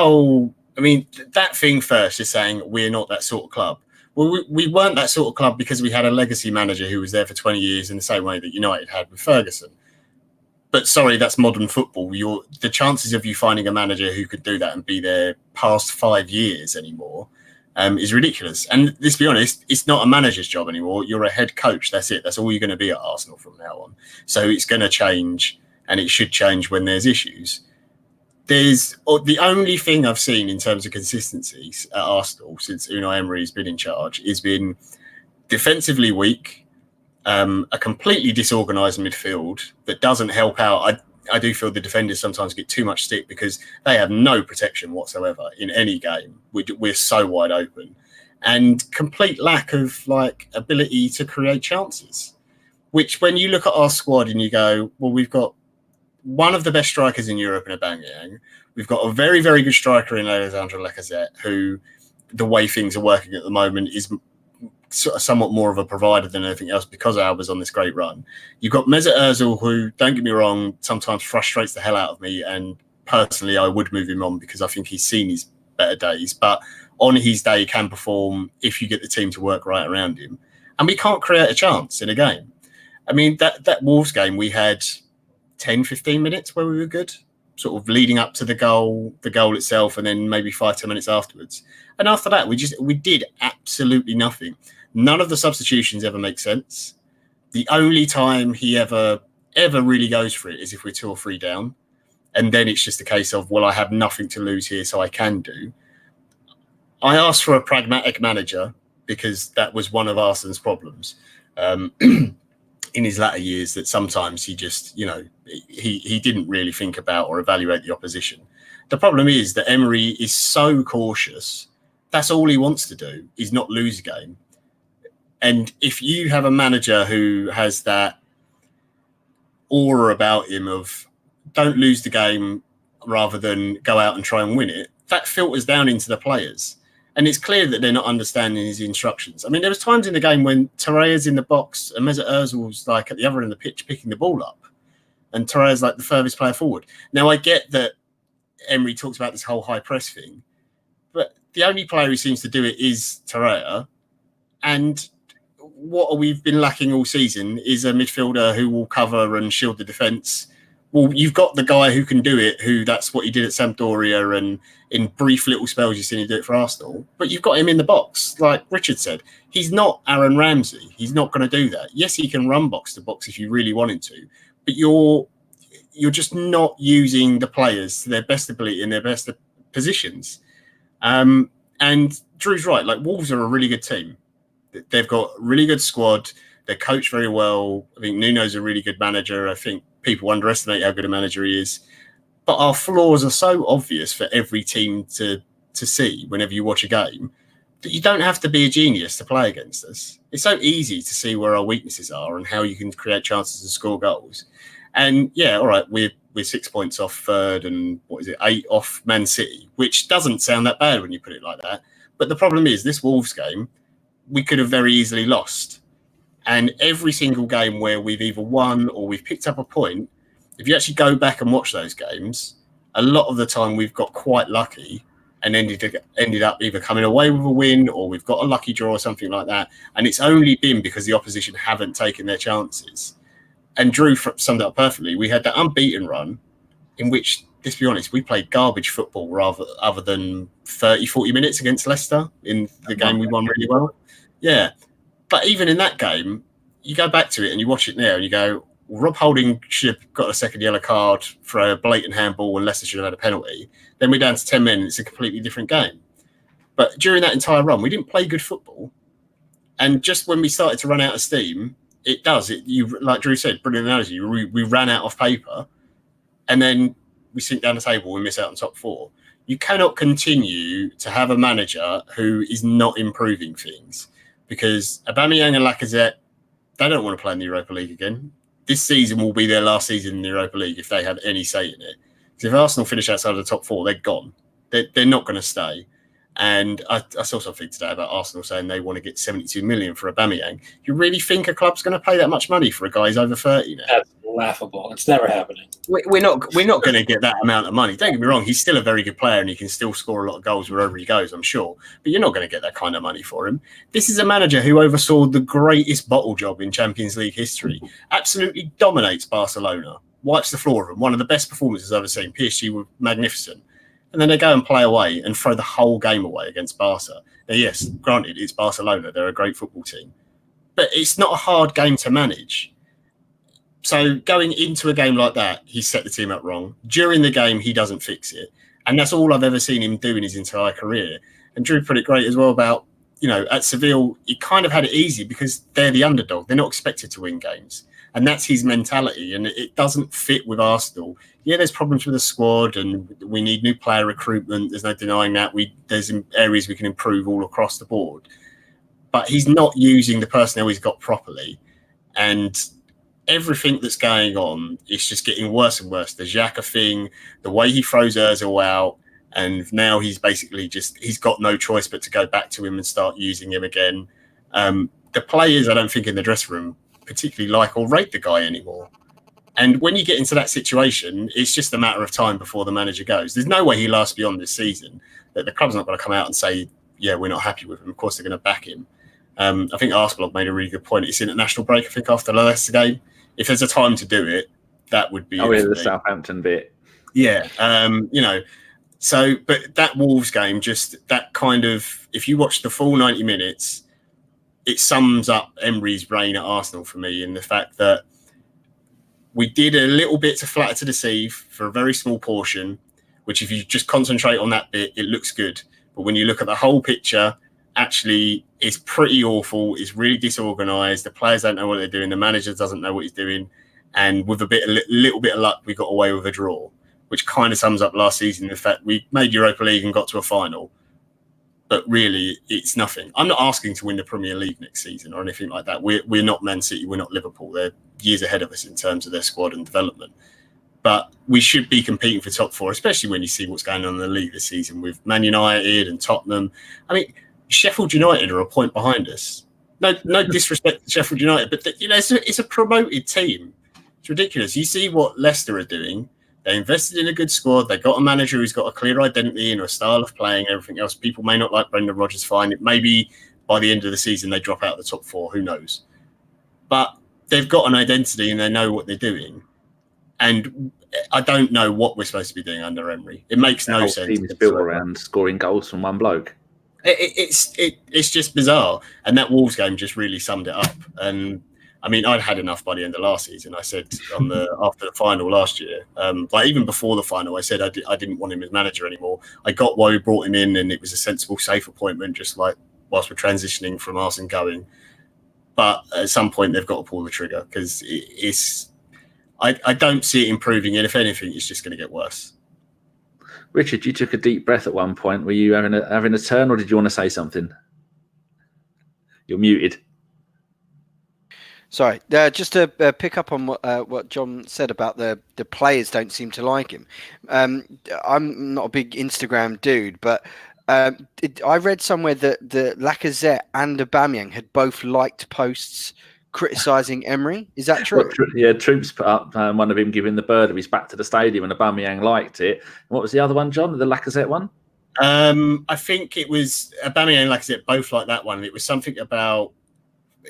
thing first is saying we're not that sort of club. Well, we weren't that sort of club because we had a legacy manager who was there for 20 years in the same way that United had with Ferguson. But sorry, that's modern football. The chances of you finding a manager who could do that and be there past 5 years anymore is ridiculous. And let's be honest, it's not a manager's job anymore. You're a head coach. That's it. That's all you're going to be at Arsenal from now on. So it's going to change, and it should change when there's issues. the only thing I've seen in terms of consistencies at Arsenal since Unai Emery's been in charge has been defensively weak, a completely disorganised midfield that doesn't help out. I do feel the defenders sometimes get too much stick because they have no protection whatsoever in any game. We're so wide open, and complete lack of ability to create chances. Which, when you look at our squad and you go, well, we've got one of the best strikers in Europe in Aubameyang. We've got a very, very good striker in Lacazette, who, the way things are working at the moment, is somewhat more of a provider than anything else because Alba's on this great run. You've got Mesut Ozil, who, don't get me wrong, sometimes frustrates the hell out of me, and personally I would move him on because I think he's seen his better days, but on his day he can perform if you get the team to work right around him. And we can't create a chance in a game. I mean, that Wolves game, we had 10, 15 minutes where we were good, sort of leading up to the goal itself, and then maybe 5-10 minutes afterwards. And after that, we did absolutely nothing. None of the substitutions ever make sense. The only time he ever really goes for it is if we're 2 or 3 down. And then it's just a case of, well, I have nothing to lose here, so I can do. I asked for a pragmatic manager because that was one of Arsene's problems in his latter years, that sometimes he just, he didn't really think about or evaluate the opposition. The problem is that Emery is so cautious. That's all he wants to do, is not lose a game. And if you have a manager who has that aura about him of don't lose the game rather than go out and try and win it, that filters down into the players. And it's clear that they're not understanding his instructions. I mean, there was times in the game when Torreira's in the box and Mesut Ozil's at the other end of the pitch picking the ball up, and Torreira's the furthest player forward. Now, I get that Emery talks about this whole high press thing, but the only player who seems to do it is Torreira. And what we've been lacking all season is a midfielder who will cover and shield the defence. Well, you've got the guy who can do it, who that's what he did at Sampdoria, and in brief little spells you've seen him do it for Arsenal. But you've got him in the box. Like Richard said, he's not Aaron Ramsey. He's not going to do that. Yes, he can run box to box if you really want him to, but you're just not using the players to their best ability in their best positions. And Drew's right. Wolves are a really good team. They've got a really good squad. They're coached very well. I think Nuno's a really good manager. I think people underestimate how good a manager he is. But our flaws are so obvious for every team to see whenever you watch a game that you don't have to be a genius to play against us. It's so easy to see where our weaknesses are and how you can create chances to score goals. And yeah, all right, we're 6 points off third and 8 off Man City, which doesn't sound that bad when you put it like that. But the problem is this Wolves game, we could have very easily lost. And every single game where we've either won or we've picked up a point, if you actually go back and watch those games, a lot of the time we've got quite lucky and ended up either coming away with a win or we've got a lucky draw or something like that. And it's only been because the opposition haven't taken their chances. And Drew summed it up perfectly. We had that unbeaten run in which, let's be honest, we played garbage football other than 30, 40 minutes against Leicester in the game we won really well. Yeah. But even in that game, you go back to it and you watch it now and you go, well, Rob Holding should have got a second yellow card for a blatant handball and Leicester should have had a penalty. Then we're down to 10 men. It's a completely different game. But during that entire run, we didn't play good football. And just when we started to run out of steam, it does. Like Drew said, brilliant analogy. We ran out of paper and then we sink down the table and miss out on top 4. You cannot continue to have a manager who is not improving things. Because Aubameyang and Lacazette, they don't want to play in the Europa League again. This season will be their last season in the Europa League if they have any say in it. Because if Arsenal finish outside of the top 4, they're gone. They're not going to stay. And I saw something today about Arsenal saying they want to get 72 million for Aubameyang. You really think a club's going to pay that much money for a guy who's over 30 now? That's laughable. It's never happening. We're not going to get that amount of money. Don't get me wrong. He's still a very good player and he can still score a lot of goals wherever he goes, I'm sure. But you're not going to get that kind of money for him. This is a manager who oversaw the greatest bottle job in Champions League history. Absolutely dominates Barcelona. Wipes the floor of them. One of the best performances I've ever seen. PSG were magnificent. And then they go and play away and throw the whole game away against Barca. Now, yes, granted, it's Barcelona. They're a great football team. But it's not a hard game to manage. So going into a game like that, he set the team up wrong. During the game, he doesn't fix it. And that's all I've ever seen him do in his entire career. And Drew put it great as well about, at Seville, he kind of had it easy because they're the underdog. They're not expected to win games. And that's his mentality. And it doesn't fit with Arsenal. Yeah, there's problems with the squad and we need new player recruitment. There's no denying that. There's areas we can improve all across the board. But he's not using the personnel he's got properly. And everything that's going on is just getting worse and worse. The Xhaka thing, the way he throws Ozil out, and now he's basically he's got no choice but to go back to him and start using him again. The players, I don't think in the dressing room particularly like or rate the guy anymore. And when you get into that situation, it's just a matter of time before the manager goes. There's no way he lasts beyond this season. That the club's not going to come out and say, yeah, we're not happy with him. Of course, they're going to back him. I think Arsenal made a really good point. It's in international break, I think, after the Leicester game. If there's a time to do it, that would be the Southampton bit. Yeah. So, but that Wolves game, just that kind of, if you watch the full 90 minutes, it sums up Emery's reign at Arsenal for me in the fact that we did a little bit to flatter to deceive for a very small portion, which if you just concentrate on that bit, it looks good. But when you look at the whole picture, actually it's pretty awful. It's really disorganised. The players don't know what they're doing. The manager doesn't know what he's doing. And with a little bit of luck, we got away with a draw, which kind of sums up last season. In fact, we made Europa League and got to a final. But really, it's nothing. I'm not asking to win the Premier League next season or anything like that. We're not Man City. We're not Liverpool. They're years ahead of us in terms of their squad and development. But we should be competing for top four, especially when you see what's going on in the league this season with Man United and Tottenham. I mean, Sheffield United are a point behind us. No disrespect to Sheffield United, but it's a promoted team. It's ridiculous. You see what Leicester are doing. They invested in a good squad. They got a manager who's got a clear identity and a style of playing. Everything else, people may not like Brendan Rodgers. Fine, maybe by the end of the season they drop out of the top four. Who knows? But they've got an identity and they know what they're doing. And I don't know what we're supposed to be doing under Emery. It makes no sense. The team is built around scoring goals from one bloke. It's just bizarre. And that Wolves game just really summed it up. And I mean, I'd had enough by the end of last season. I said after the final last year, like even before the final, I said I didn't want him as manager anymore. I got why we brought him in, and it was a sensible, safe appointment, just like whilst we're transitioning from Arsene going. But at some point, they've got to pull the trigger because I don't see it improving. And if anything, it's just going to get worse. Richard, you took a deep breath at one point. Were you having a turn, or did you want to say something? You're muted. Sorry, just to pick up on what John said about the players don't seem to like him. I'm not a big Instagram dude, but I read somewhere that the Lacazette and Aubameyang had both liked posts criticising Emery. Is that true? Well, Troops put up one of him giving the bird of his back to the stadium, and Aubameyang liked it. And what was the other one, John? The Lacazette one? I think it was Aubameyang and Lacazette both like that one. It was something about.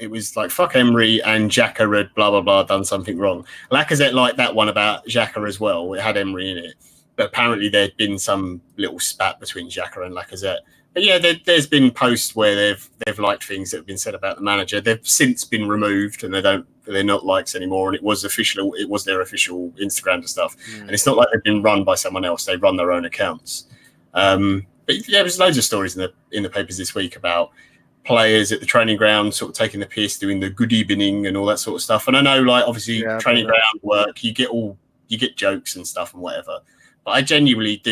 It was like, fuck Emery and Xhaka had blah, blah, blah, done something wrong. Lacazette liked that one about Xhaka as well. It had Emery in it. But apparently there'd been some little spat between Xhaka and Lacazette. But yeah, there's been posts where they've liked things that have been said about the manager. They've since been removed and they're not likes anymore. And it was their official Instagram and stuff. And it's not like they've been run by someone else. They run their own accounts. But yeah, there's loads of stories in the papers this week about players at the training ground sort of taking the piss, doing the good evening and all that sort of stuff. And I know, like, obviously training ground work, you get jokes and stuff and whatever. But I genuinely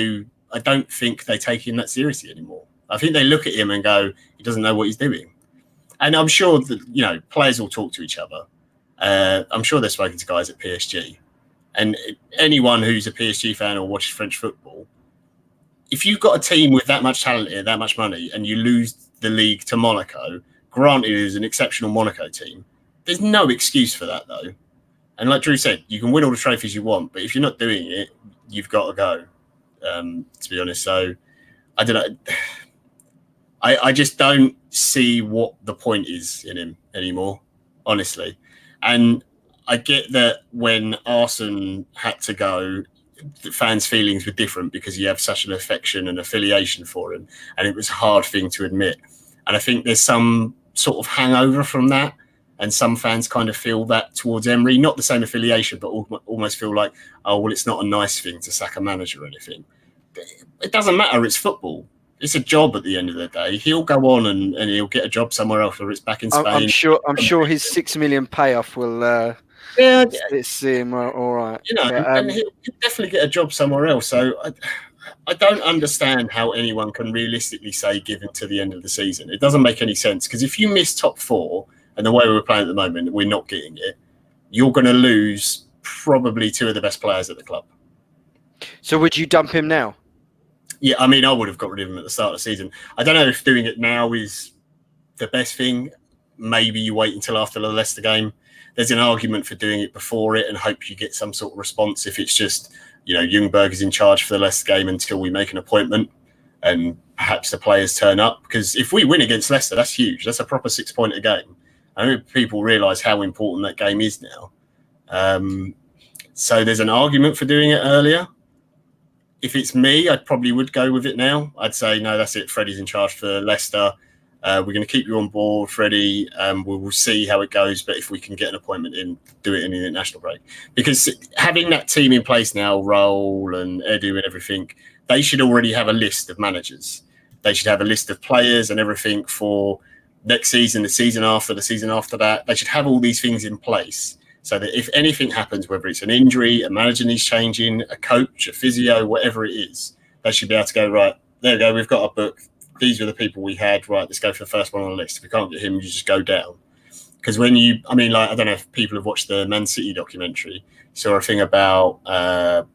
I don't think they take him that seriously anymore. I think they look at him and go, he doesn't know what he's doing. And I'm sure that, players will talk to each other. I'm sure they've spoken to guys at PSG. And anyone who's a PSG fan or watches French football, if you've got a team with that much talent here, that much money, and you lose the league to Monaco, granted it is an exceptional Monaco team, there's no excuse for that though. And like Drew said, you can win all the trophies you want, but if you're not doing it, you've got to go, to be honest. So I don't know. I just don't see what the point is in him anymore, honestly. And I get that when Arsene had to go, the fans' feelings were different because you have such an affection and affiliation for him, and it was a hard thing to admit. And I think there's some sort of hangover from that. And some fans kind of feel that towards Emery, not the same affiliation, but almost feel like, oh, well, it's not a nice thing to sack a manager or anything. It doesn't matter. It's football. It's a job at the end of the day. He'll go on and he'll get a job somewhere else, whether it's back in Spain. I'm sure his $6 million payoff will see him all right. And he'll definitely get a job somewhere else. So I don't understand how anyone can realistically say given to the end of the season. It doesn't make any sense, because if you miss top 4 and the way we're playing at the moment, we're not getting it, you're going to lose probably 2 of the best players at the club. So would you dump him now? Yeah, I mean, I would have got rid of him at the start of the season. I don't know if doing it now is the best thing. Maybe you wait until after the Leicester game. There's an argument for doing it before it and hope you get some sort of response if it's just, Ljungberg is in charge for the Leicester game until we make an appointment and perhaps the players turn up. Because if we win against Leicester, that's huge. That's a proper 6-pointer game. I hope people realise how important that game is now. So there's an argument for doing it earlier. If it's me, I probably would go with it now. I'd say, no, that's it. Freddie's in charge for Leicester. We're going to keep you on board, Freddie. We'll see how it goes. But if we can get an appointment in, do it in the international break. Because having that team in place now, Raul and Edu and everything, they should already have a list of managers. They should have a list of players and everything for next season, the season after that. They should have all these things in place so that if anything happens, whether it's an injury, a manager needs changing, a coach, a physio, whatever it is, they should be able to go, right, there we go, we've got a book. These are the people we had. Right, let's go for the first one on the list. If we can't get him, you just go down. Because I don't know if people have watched the Man City documentary, saw a thing about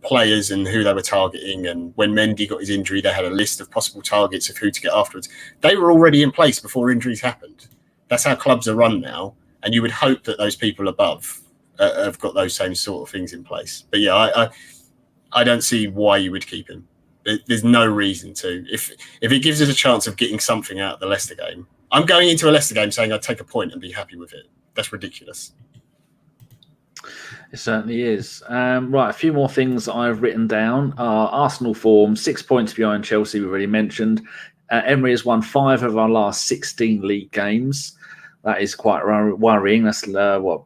players and who they were targeting. And when Mendy got his injury, they had a list of possible targets of who to get afterwards. They were already in place before injuries happened. That's how clubs are run now. And you would hope that those people above have got those same sort of things in place. But yeah, I don't see why you would keep him. There's no reason to. If it gives us a chance of getting something out of the Leicester game, I'm going into a Leicester game saying I'd take a point and be happy with it. That's ridiculous. It certainly is. Right, a few more things I've written down. Arsenal form, 6 points behind Chelsea, we already mentioned. Emery has won 5 of our last 16 league games. That is quite worrying. That's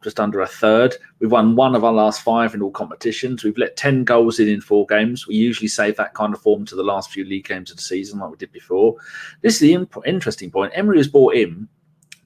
just under a third. We've won 1 of our last 5 in all competitions. We've let 10 goals in 4 games. We usually save that kind of form to the last few league games of the season, like we did before. This is the interesting point. Emery was brought in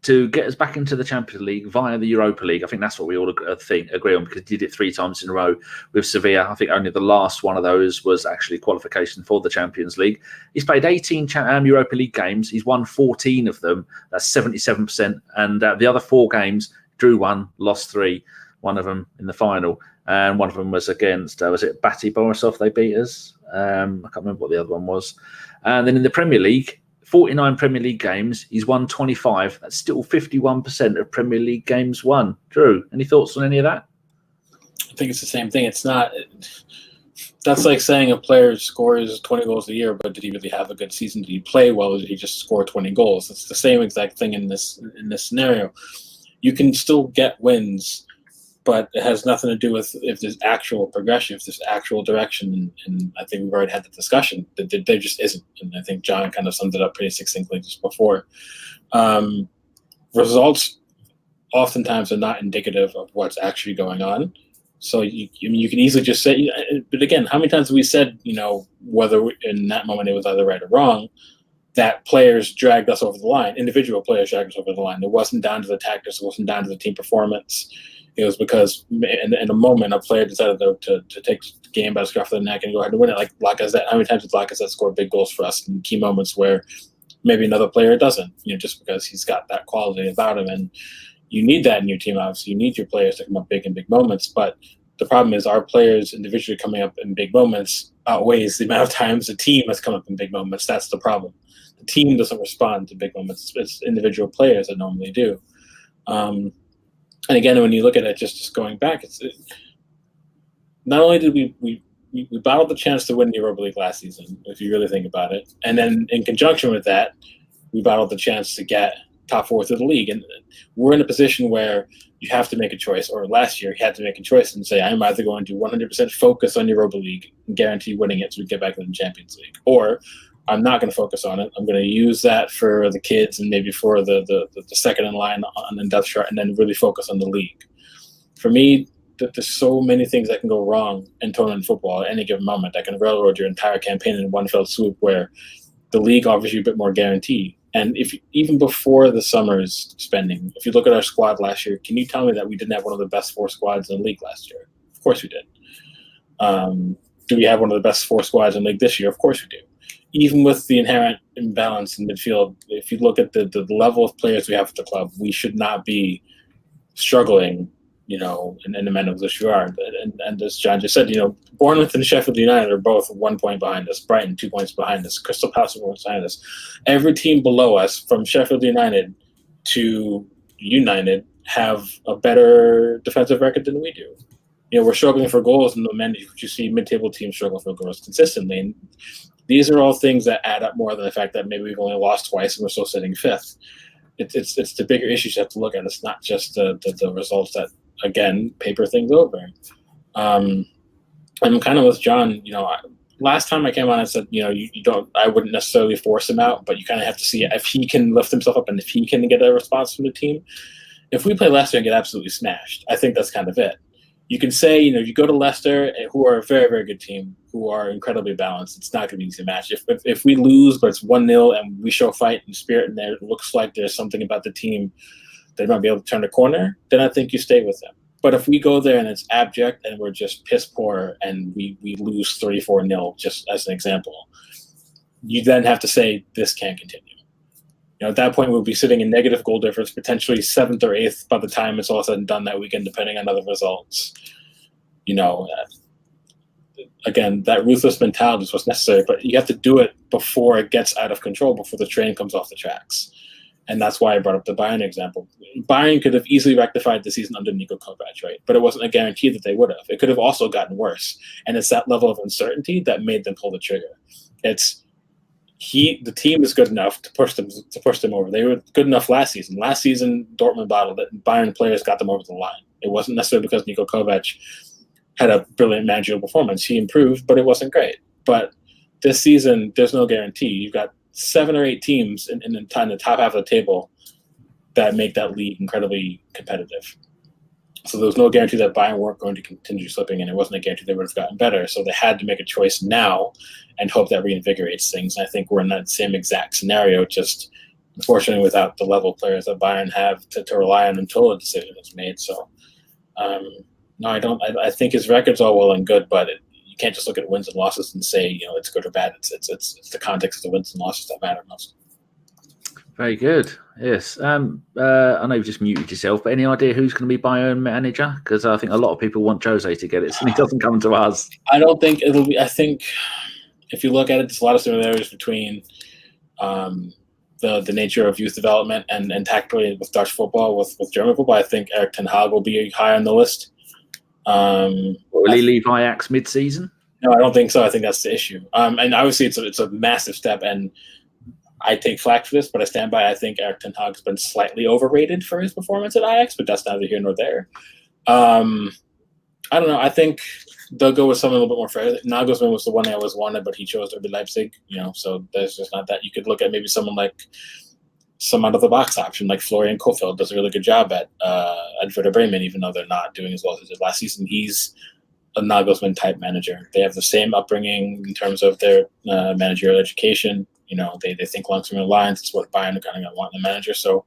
to get us back into the Champions League via the Europa League. I think that's what we all agree on, because he did it 3 times in a row with Sevilla. I think only the last one of those was actually qualification for the Champions League. He's played 18 Europa League games. He's won 14 of them. That's 77%. And the other 4 games, drew 1, lost 3, one of them in the final. And one of them was against, was it Batty Borisov they beat us? I can't remember what the other one was. And then in the Premier League, 49 Premier League games, he's won 25. That's still 51% of Premier League games won. Drew, any thoughts on any of that? I think it's the same thing. It's not. That's like saying a player scores 20 goals a year, but did he really have a good season? Did he play well? Or did he just score 20 goals? It's the same exact thing in this scenario. You can still get wins, but it has nothing to do with if there's actual progression, if there's actual direction. And I think we've already had the discussion that there just isn't. And I think John kind of summed it up pretty succinctly just before. Results oftentimes are not indicative of what's actually going on. So you can easily just say, but again, how many times have we said, whether in that moment it was either right or wrong, that players dragged us over the line, individual players dragged us over the line. It wasn't down to the tactics, it wasn't down to the team performance. It was because in a moment a player decided to take the game by the scruff of the neck and go ahead and win it. Like Lacazette, how many times did Lacazette score big goals for us in key moments where maybe another player doesn't? Just because he's got that quality about him, and you need that in your team. Obviously, you need your players to come up big in big moments. But the problem is our players individually coming up in big moments outweighs the amount of times the team has come up in big moments. That's the problem. The team doesn't respond to big moments. It's individual players that normally do. And again, when you look at it, just going back, not only did we battled the chance to win the Europa League last season, if you really think about it, and then in conjunction with that, we battled the chance to get top 4 through the league. And we're in a position where you have to make a choice, or last year you had to make a choice and say, I'm either going to 100% focus on Europa League and guarantee winning it so we get back to the Champions League, or I'm not going to focus on it. I'm going to use that for the kids and maybe for the second in line on the depth chart, and then really focus on the league. For me, there's so many things that can go wrong in tournament football at any given moment that can railroad your entire campaign in one fell swoop, where the league offers you a bit more guarantee. And if even before the summer's spending, if you look at our squad last year, can you tell me that we didn't have one of the best 4 squads in the league last year? Of course we did. Do we have one of the best 4 squads in the league this year? Of course we do. Even with the inherent imbalance in midfield, if you look at the level of players we have at the club, we should not be struggling, in the manner of which we are. And as John just said, Bournemouth and Sheffield United are both 1 point behind us. Brighton 2 points behind us. Crystal Palace 1 point behind us. Every team below us, from Sheffield United to United, have a better defensive record than we do. We're struggling for goals, and you see mid-table teams struggle for goals consistently. And these are all things that add up more than the fact that maybe we've only lost twice and we're still sitting 5th. It's the bigger issues you have to look at. It's not just the results that, again, paper things over. I'm kind of with John. Last time I came on, I said, I wouldn't necessarily force him out, but you kind of have to see if he can lift himself up and if he can get a response from the team. If we play Leicester and get absolutely smashed, I think that's kind of it. You can say, you go to Leicester, who are a very, very good team, who are incredibly balanced. It's not going to be an easy match. If we lose, but it's 1-0 and we show fight and spirit, and there it looks like there's something about the team they might be able to turn the corner, then I think you stay with them. But if we go there and it's abject and we're just piss poor and we lose 34-0, just as an example, you then have to say this can't continue. At that point, we'll be sitting in negative goal difference, potentially 7th or 8th by the time it's all said and done that weekend, depending on other results. Again, that ruthless mentality is what's necessary, but you have to do it before it gets out of control, before the train comes off the tracks. And that's why I brought up the Bayern example. Bayern could have easily rectified the season under Niko Kovac, right? But it wasn't a guarantee that they would have. It could have also gotten worse. And it's that level of uncertainty that made them pull the trigger. The team is good enough to push them over. They were good enough last season. Last season, Dortmund battled it. Bayern players got them over the line. It wasn't necessarily because Niko Kovac had a brilliant managerial performance. He improved, but it wasn't great. But this season, there's no guarantee. You've got 7 or 8 teams in the top half of the table that make that league incredibly competitive. So there was no guarantee that Bayern weren't going to continue slipping, and it wasn't a guarantee they would have gotten better. So they had to make a choice now and hope that reinvigorates things. And I think we're in that same exact scenario, just unfortunately without the level of players that Bayern have to rely on until a decision is made. So no, I don't. I think his record's all well and good, but you can't just look at wins and losses and say it's good or bad. It's the context of the wins and losses that matter most. Very good. Yes. I know you've just muted yourself, but any idea who's going to be Bayern manager? Because I think a lot of people want Jose to get it, so he doesn't come to us. I don't think it'll be. I think if you look at it, there's a lot of similarities between the nature of youth development and tactically with Dutch football, with German football. I think Erik ten Hag will be high on the list. Will he leave Ajax mid-season? No, I don't think so. I think that's the issue. And obviously, it's a massive step, and I take flack for this, but I stand by. I think Erik ten Hag's been slightly overrated for his performance at Ajax, but that's neither here nor there. I don't know. I think they'll go with something a little bit more fair. Nagelsmann was the one I always wanted, but he chose RB Leipzig. So there's just not that. You could look at maybe someone like some out-of-the-box option, like Florian Kohfeldt does a really good job at Werder Bremen, even though they're not doing as well as they did last season. He's a Nagelsmann-type manager. They have the same upbringing in terms of their managerial education. They think along similar lines. It's what Bayern are kind of want in a manager. So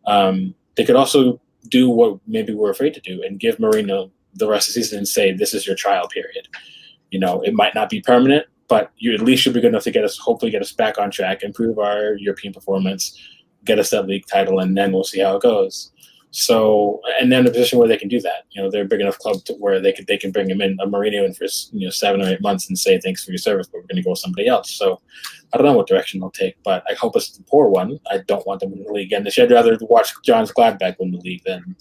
they could also do what maybe we're afraid to do and give Mourinho the rest of the season and say, this is your trial period. It might not be permanent, but you at least should be good enough to hopefully get us back on track, improve our European performance, get us that league title, and then we'll see how it goes. So, and they're in a position where they can do that. They're a big enough club to where they can bring him in, a Mourinho in for 7 or 8 months and say thanks for your service, but we're going to go with somebody else. So, I don't know what direction they'll take, but I hope it's the poor one. I don't want them to win the league again this year. I'd rather watch John's Gladbach win the league than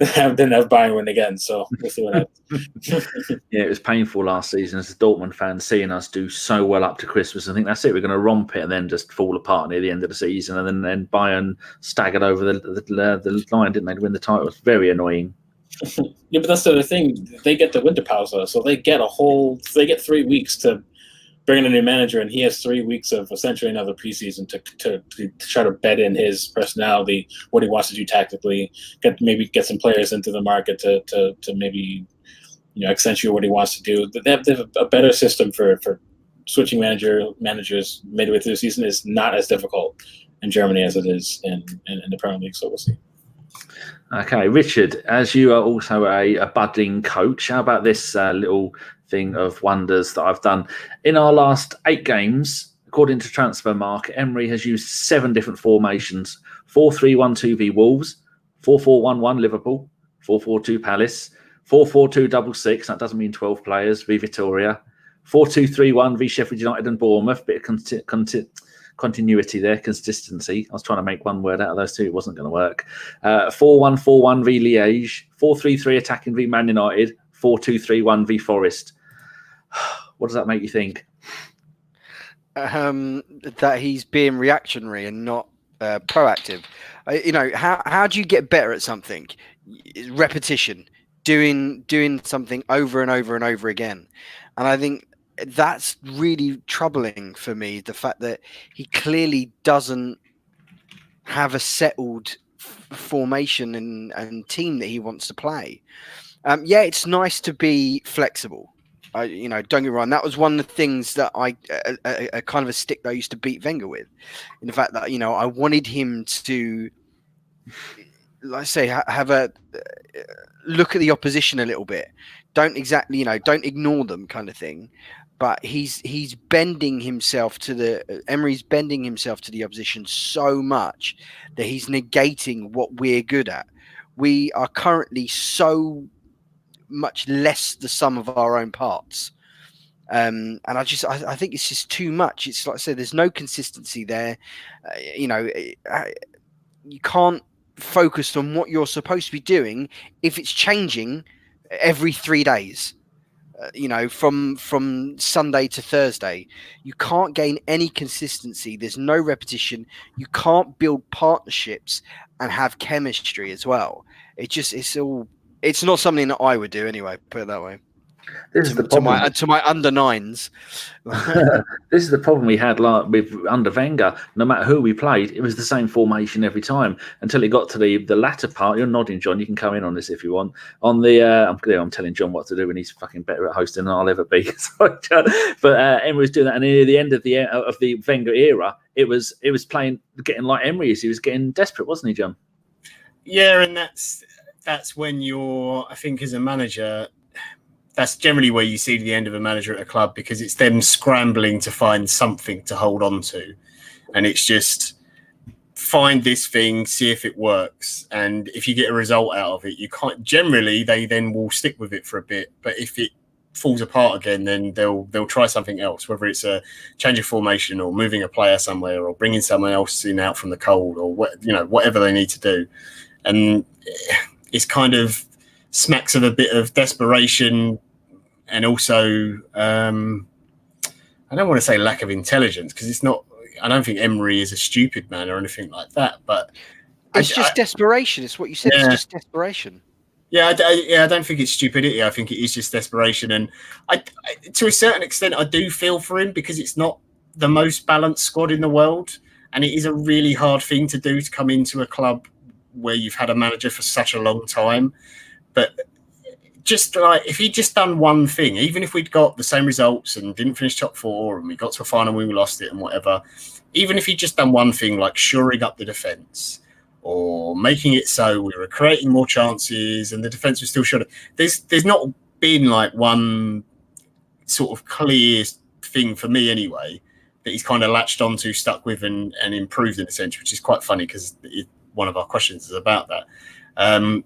have Bayern win again. So we'll see what happens. Yeah, it was painful last season as a Dortmund fan seeing us do so well up to Christmas. I think that's it. We're going to romp it and then just fall apart near the end of the season, and then Bayern staggered over the line, didn't they, to win the title? It was very annoying. Yeah, but that's the other thing. They get the winter pause, so they get 3 weeks to bring in a new manager, and he has 3 weeks of essentially another preseason to try to bed in his personality, what he wants to do tactically, get some players into the market to maybe accentuate what he wants to do. They have a better system for switching managers midway through the season is not as difficult in Germany as it is in the Premier League. So we'll see. Okay, Richard, as you are also a budding coach, how about this little thing of wonders that I've done? In our last 8 games, according to Transfermarkt, Emery has used 7 different formations: 4-3-1-2 v Wolves, 4-4-1-1 Liverpool, 4-4-2 Palace, 4-4-2-6, that doesn't mean 12 players, v Victoria, 4-2-3-1 v Sheffield United and Bournemouth, bit of continuity there, consistency. I was trying to make one word out of those two. It wasn't going to work. 4-1-4-1 v Liège, 4-3-3 attacking v Man United, 4-2-3-1 v Forest. What does that make you think? That he's being reactionary and not proactive. How do you get better at something? Repetition, doing something over and over and over again. And I think that's really troubling for me, the fact that he clearly doesn't have a settled formation and team that he wants to play. It's nice to be flexible. Don't get me wrong. That was one of the things that a kind of a stick that I used to beat Wenger with, in the fact that I wanted him to, like I say, have a look at the opposition a little bit. Don't exactly, don't ignore them, kind of thing. But he's bending himself to Emery's bending himself to the opposition so much that he's negating what we're good at. We are currently so much less the sum of our own parts. And I think it's just too much. It's like I said, there's no consistency there. You can't focus on what you're supposed to be doing if it's changing every 3 days. From Sunday to Thursday, you can't gain any consistency. There's no repetition. You can't build partnerships and have chemistry as well. It's not something that I would do anyway. Put it that way. This is the problem. To my under 9s. This is the problem we had with under Wenger. No matter who we played, it was the same formation every time until it got to the latter part. You're nodding, John. You can come in on this if you want. On the, I'm telling John what to do, and he's fucking better at hosting than I'll ever be. But Emery was doing that, and near the end of the Wenger era, it was playing, getting like Emery is. He was getting desperate, wasn't he, John? Yeah, and that's when I think as a manager, that's generally where you see the end of a manager at a club, because it's them scrambling to find something to hold on to. And it's just find this thing, see if it works. And if you get a result out of it, generally they then will stick with it for a bit. But if it falls apart again, then they'll try something else, whether it's a change of formation or moving a player somewhere or bringing someone else in out from the cold or whatever they need to do. And it's kind of smacks of a bit of desperation. And also, I don't want to say lack of intelligence, because it's not. I don't think Emery is a stupid man or anything like that. But it's just desperation. It's what you said. Yeah. It's just desperation. Yeah, I don't think it's stupidity. I think it is just desperation. And I, to a certain extent, I do feel for him, because it's not the most balanced squad in the world, and it is a really hard thing to do, to come into a club where you've had a manager for such a long time. But just like, if he'd just done one thing, even if we'd got the same results and didn't finish top 4 and we got to a final and we lost it and whatever, even if he'd just done one thing like shoring up the defence or making it so we were creating more chances and the defence was still short. There's not been like one sort of clear thing for me anyway that he's kind of latched onto, stuck with and improved in a sense, which is quite funny because one of our questions is about that.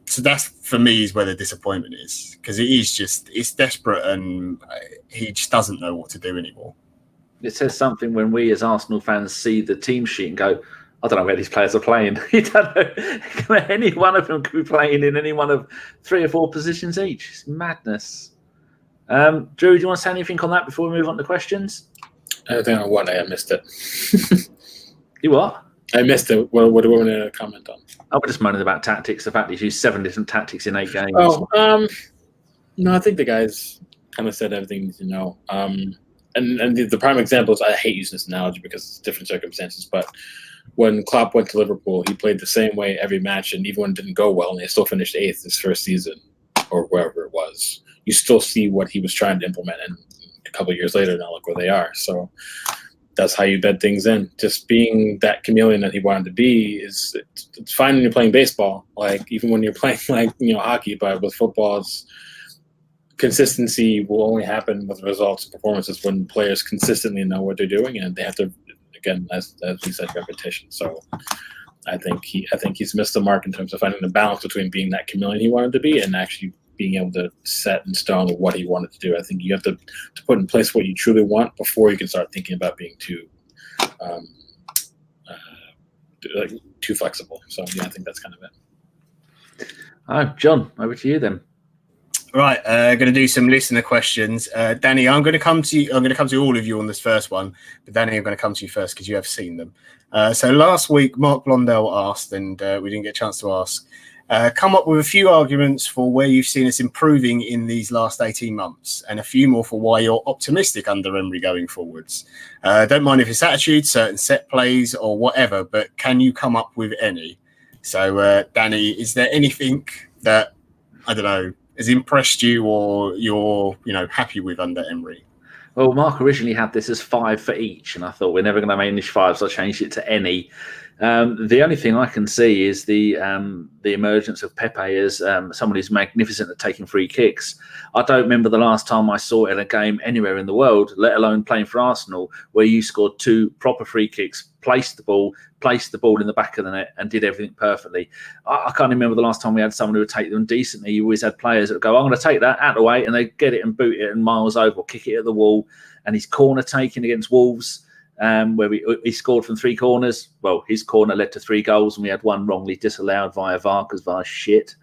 So that's, for me, is where the disappointment is, because it's desperate and he just doesn't know what to do anymore. It says something when we as Arsenal fans see the team sheet and go, I don't know where these players are playing. You don't know. Any one of them could be playing in any one of 3 or 4 positions each. It's madness. Drew, do you want to say anything on that before we move on to questions? I think I missed it. You what? I missed it. What do you want to comment on? I was just moaning about tactics. The fact he's used 7 different tactics in 8 games. No, I think the guys kind of said everything you need to know. and the prime example is, I hate using this analogy because it's different circumstances, but when Klopp went to Liverpool, he played the same way every match, and even when it didn't go well, and they still finished 8th his first season, or wherever it was. You still see what he was trying to implement, and a couple of years later, now look where they are. So that's how you bed things in. Just being that chameleon that he wanted to be it's fine when you're playing baseball, like even when you're playing hockey, but with football, consistency will only happen with results and performances when players consistently know what they're doing, and they have to, again, as we said, repetition. So I think he's missed the mark in terms of finding the balance between being that chameleon he wanted to be and actually being able to set in stone what he wanted to do. I think you have to put in place what you truly want before you can start thinking about being too flexible. So yeah, I think that's kind of it. All right, John, over to you then. Right, going to do some listener questions. Danny, I'm going to come to you. I'm going to come to all of you on this first one, but Danny, I'm going to come to you first because you have seen them. So last week, Mark Blondell asked, and we didn't get a chance to ask. Come up with a few arguments for where you've seen us improving in these last 18 months, and a few more for why you're optimistic under Emery going forwards. Don't mind if it's attitude, certain set plays, or whatever, but can you come up with any? So, Danny, is there anything that, I don't know, has impressed you or you're happy with under Emery? Well, Mark originally had this as 5 for each, and I thought we're never going to manage 5, so I changed it to any. The only thing I can see is the emergence of Pepe as someone who's magnificent at taking free kicks. I don't remember the last time I saw it in a game anywhere in the world, let alone playing for Arsenal, where you scored 2 proper free kicks, placed the ball in the back of the net and did everything perfectly. I can't remember the last time we had someone who would take them decently. You always had players that would go, I'm going to take that out of the way, and they get it and boot it and miles over or kick it at the wall. And his corner taking against Wolves, where he scored from 3 corners. Well, his corner led to 3 goals, and we had 1 wrongly disallowed via VAR because VAR shit.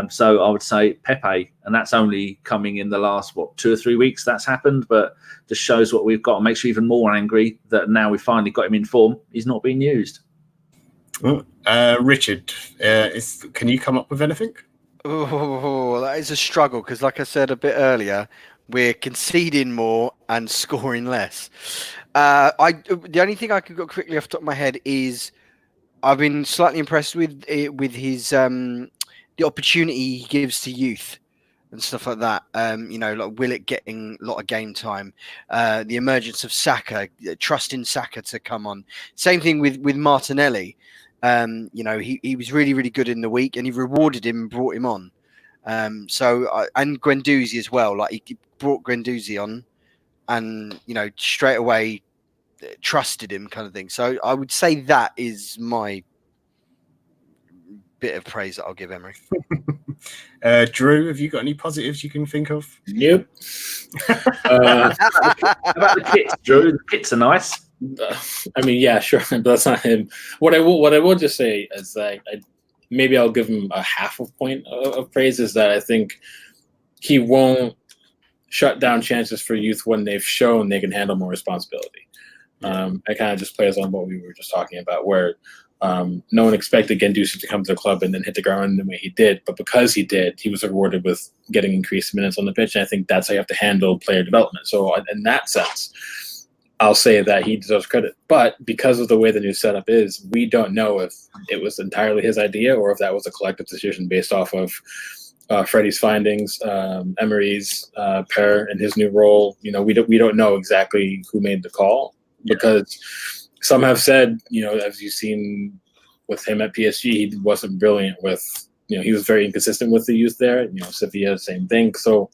So I would say Pepe, and that's only coming in the last 2 or 3 weeks that's happened, but just shows what we've got and makes you even more angry that now we finally got him in form. He's not being used. Richard, can you come up with anything? Oh, that is a struggle because, like I said a bit earlier, we're conceding more and scoring less. The only thing I could go quickly off the top of my head is I've been slightly impressed with his the opportunity he gives to youth and stuff like that. Like Willock getting a lot of game time, the emergence of Saka, trusting Saka to come on. Same thing with Martinelli. He was really, really good in the week, and he rewarded him and brought him on. And Guendouzi as well. Like he brought Guendouzi on, and straight away trusted him, kind of thing. So I would say that is my bit of praise that I'll give Emery. Drew, have you got any positives you can think of? Nope. About the kits, Drew. The kits are nice. I mean, yeah, sure, but that's not him. What I will just say is that maybe I'll give him a half a point of praise, is that I think he won't shut down chances for youth when they've shown they can handle more responsibility. It kind of just plays on what we were just talking about, where no one expected Guendouzi to come to the club and then hit the ground the way he did, but because he did, he was rewarded with getting increased minutes on the pitch, and I think that's how you have to handle player development. So in that sense, I'll say that he deserves credit. But because of the way the new setup is, we don't know if it was entirely his idea or if that was a collective decision based off of Freddie's findings, Emery's pair in his new role. We don't know exactly who made the call, because some have said, as you've seen with him at PSG, he wasn't brilliant with, he was very inconsistent with the youth there. Sevilla, same thing. So,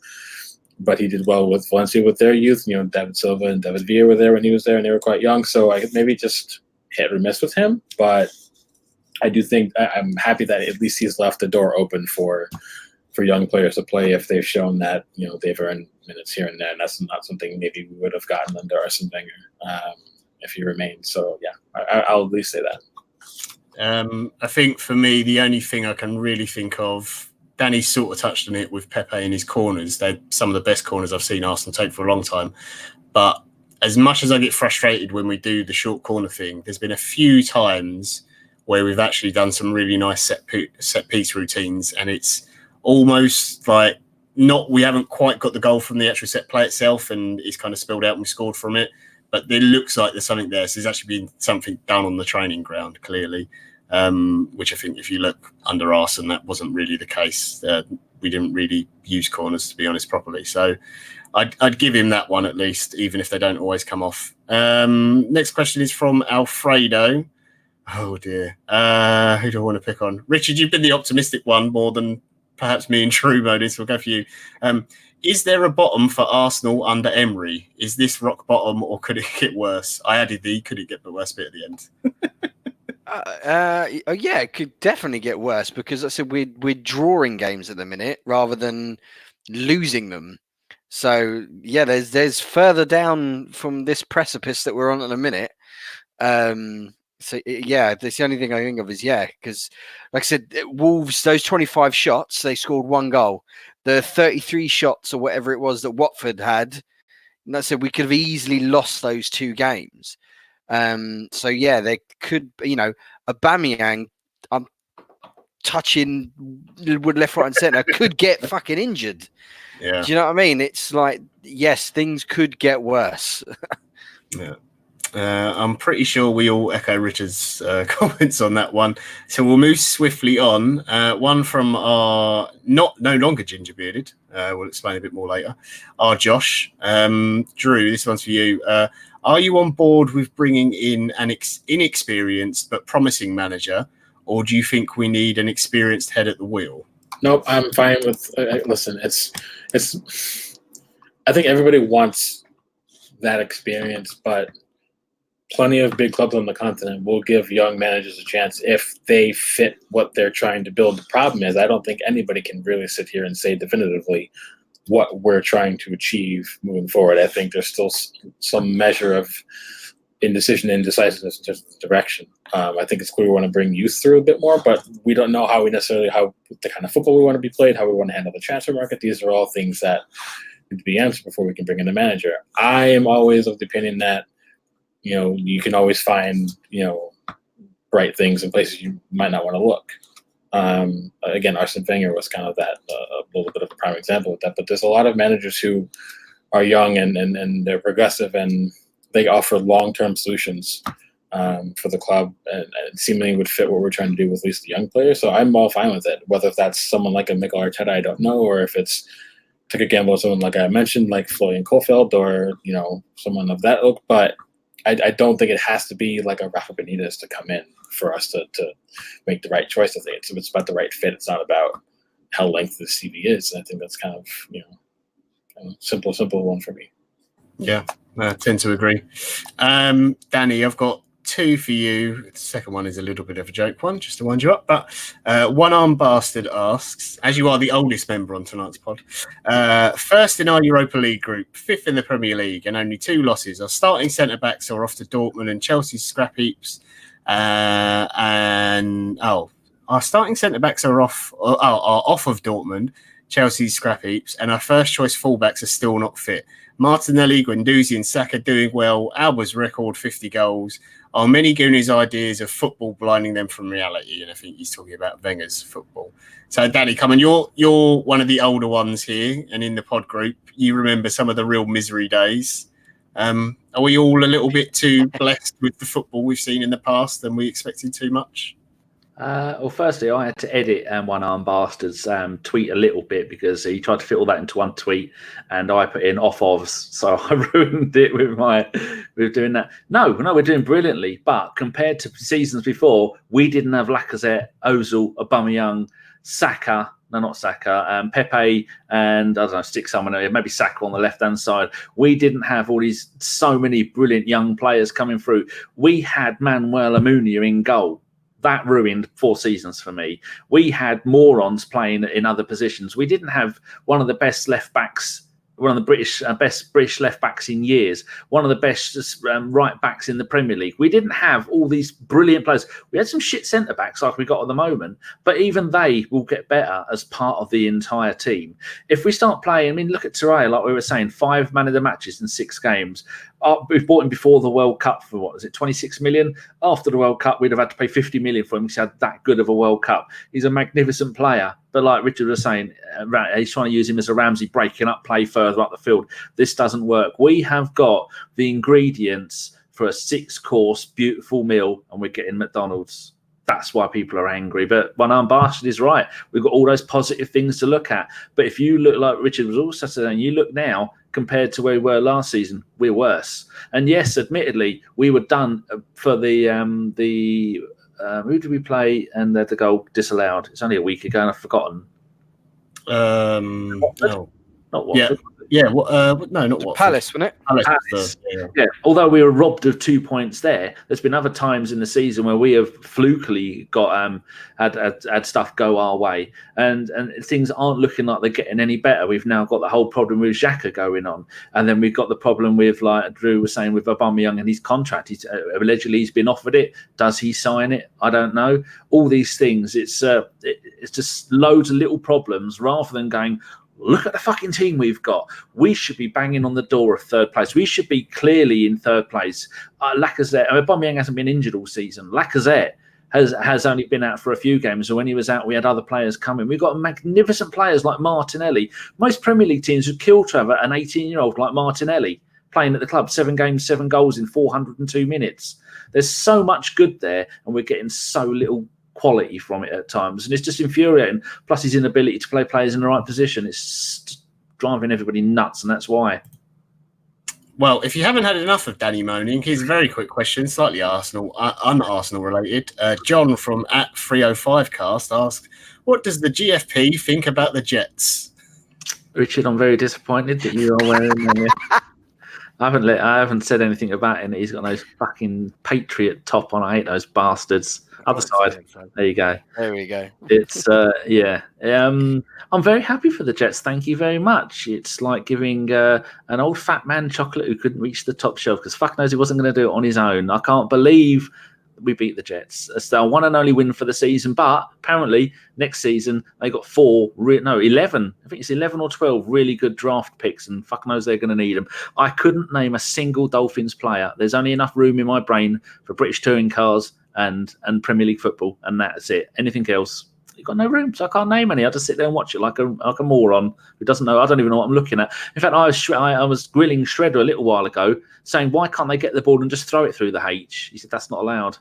but he did well with Valencia with their youth. David Silva and David Villa were there when he was there, and they were quite young. So I maybe just hit or miss with him. But I do think I'm happy that at least he's left the door open for young players to play if they've shown that they've earned minutes here and there. And that's not something maybe we would have gotten under Arsene Wenger if he remained. So yeah, I'll at least say that. I think for me, the only thing I can really think of, Danny sort of touched on it with Pepe in his corners. They're some of the best corners I've seen Arsenal take for a long time. But as much as I get frustrated when we do the short corner thing, there's been a few times where we've actually done some really nice set piece routines, and it's almost like we haven't quite got the goal from the actual set play itself, and it's kind of spilled out and we scored from it. But it looks like there's something there. So there's actually been something done on the training ground, clearly, which I think if you look under Arsene, that wasn't really the case. We didn't really use corners, to be honest, properly. So I'd give him that one at least, even if they don't always come off. Next question is from Alfredo. Oh, dear. Who do I want to pick on? Richard, you've been the optimistic one more than perhaps me and True Modus. We'll go for you. Is there a bottom for Arsenal under Emery? Is this rock bottom, or could it get worse? I added the could it get worse bit at the end. Yeah, it could definitely get worse because I said we're drawing games at the minute rather than losing them. So yeah, there's further down from this precipice that we're on at the minute. So yeah, that's the only thing I think of is because like I said, Wolves, those 25 shots, they scored 1 goal. The 33 shots or whatever it was that Watford had, and I said we could have easily lost those 2 games. So yeah, they could, Aubameyang, I'm touching wood left, right, and centre, could get fucking injured. Yeah. Do you know what I mean? It's like, yes, things could get worse. Yeah. I'm pretty sure we all echo Richard's comments on that one. So we'll move swiftly on. One from our no longer ginger bearded. We'll explain a bit more later. Our Josh. Drew, this one's for you. Are you on board with bringing in an inexperienced but promising manager, or do you think we need an experienced head at the wheel? Nope, I'm fine with. Listen, it's. I think everybody wants that experience, but plenty of big clubs on the continent will give young managers a chance if they fit what they're trying to build. The problem is, I don't think anybody can really sit here and say definitively what we're trying to achieve moving forward. I think there's still some measure of indecision and indecisiveness in terms of direction. I think it's clear we want to bring youth through a bit more, but we don't know how the kind of football we want to be played, how we want to handle the transfer market. These are all things that need to be answered before we can bring in a manager. I am always of the opinion that you can always find, bright things in places you might not want to look. Again, Arsene Wenger was kind of that, a little bit of a prime example of that. But there's a lot of managers who are young and they're progressive and they offer long-term solutions for the club and seemingly would fit what we're trying to do with at least the young players. So I'm all fine with it. Whether that's someone like a Mikel Arteta, I don't know, or if it's take a gamble with someone like I mentioned, like Florian Kohfeldt, or someone of that ilk. But I don't think it has to be like a Rafa Benitez to come in for us to make the right choice. I think it's about the right fit. It's not about how lengthy the CV is. And I think that's kind of simple one for me. Yeah, I tend to agree. Danny, I've got 2 for you. The second one is a little bit of a joke one, just to wind you up. But One Arm Bastard asks, as you are the oldest member on tonight's pod, first in our Europa League group, 5th in the Premier League, and only 2 losses. Our starting centre-backs are off to Dortmund and Chelsea's scrap heaps. Our starting centre-backs are off of Dortmund, Chelsea's scrap heaps, and our first-choice fullbacks are still not fit. Martinelli, Guendouzi and Saka doing well. Alba's record 50 goals. Are many Gooners' ideas of football blinding them from reality? And I think he's talking about Wenger's football. So, Danny, come on, you're one of the older ones here, and in the pod group, you remember some of the real misery days. Are we all a little bit too blessed with the football we've seen in the past and we expected too much? Well, firstly, I had to edit One Arm Bastard's tweet a little bit because he tried to fit all that into one tweet, and I put in off-ofs, so I ruined it with doing that. No, we're doing brilliantly, but compared to seasons before, we didn't have Lacazette, Ozil, Aubameyang, Saka. No, not Saka. Pepe, and I don't know, stick someone there. Maybe Saka on the left-hand side. We didn't have so many brilliant young players coming through. We had Manuel Amunia in goal. That ruined 4 seasons for me. We had morons playing in other positions. We didn't have one of the best left backs, one of the best British left backs in years, one of the best right backs in the Premier League. We didn't have all these brilliant players. We had some shit centre backs like we got at the moment, but even they will get better as part of the entire team. If we start playing, look at Torreira, like we were saying, 5 man of the matches in 6 games. we bought him before the World Cup for what was it, 26 million? After the World Cup, we'd have had to pay 50 million for him because he had that good of a World Cup. He's a magnificent player. But like Richard was saying, he's trying to use him as a Ramsey, breaking up play further up the field. This doesn't work. We have got the ingredients for a 6-course, beautiful meal, and we're getting McDonald's. That's why people are angry. But when Bastard is right, we've got all those positive things to look at. But if you look, like Richard was also saying, you look now compared to where we were last season, we're worse. And yes, admittedly, we were done for the who did we play and the goal disallowed? It's only a week ago and I've forgotten. No. Not Watford. Yeah. No, not Watford. Palace, wasn't it? Palace. Yeah. Although we were robbed of 2 points there's been other times in the season where we have flukily got had stuff go our way, and things aren't looking like they're getting any better. We've now got the whole problem with Xhaka going on, and then we've got the problem with, like Drew was saying, with Aubameyang and his contract. Allegedly he's been offered it. Does he sign it? I don't know. All these things. It's just loads of little problems rather than going, look at the fucking team we've got. We should be banging on the door of third place. We should be clearly in third place. Lacazette, Aubameyang hasn't been injured all season. Lacazette has only been out for a few games. So when he was out, we had other players coming. We've got magnificent players like Martinelli. Most Premier League teams would kill to have an 18-year-old like Martinelli playing at the club, 7 games, 7 goals in 402 minutes. There's so much good there, and we're getting so little quality from it at times, and it's just infuriating. Plus his inability to play players in the right position, it's just driving everybody nuts, and that's why. Well, if you haven't had enough of Danny moaning, here's a very quick question, slightly un-Arsenal related. John from @305cast asked, what does the GFP think about the Jets? Richard, I'm very disappointed that you are wearing I haven't said anything about him. He's got those fucking Patriot top on. I hate those bastards. Other side. There you go. There we go. It's yeah. I'm very happy for the Jets. Thank you very much. It's like giving an old fat man chocolate who couldn't reach the top shelf because fuck knows he wasn't going to do it on his own. I can't believe we beat the Jets. It's their one and only win for the season, but apparently next season they got 11. I think it's 11 or 12 really good draft picks, and fuck knows they're going to need them. I couldn't name a single Dolphins player. There's only enough room in my brain for British touring cars and Premier League football, and that's it. Anything else, you've got no room, so I can't name any. I just sit there and watch it like a moron who doesn't know. I don't even know what I'm looking at. In fact, I was grilling Shredder a little while ago, saying, why can't they get the ball and just throw it through the H? He said, that's not allowed.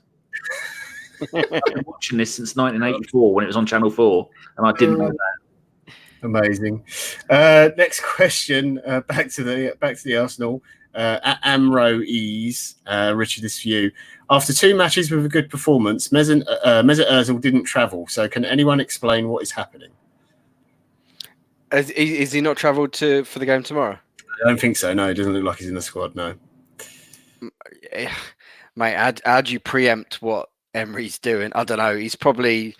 I've been watching this since 1984 when it was on Channel 4, and I didn't know that. Amazing. Next question. Back to the Arsenal. At Amro Ease, Richard, this for you. After 2 matches with a good performance, Mesut Ozil didn't travel. So, can anyone explain what is happening? Is he not travelled for the game tomorrow? I don't think so. No, it doesn't look like he's in the squad. No. Mate, how do you preempt what Emery's doing? I don't know. He's probably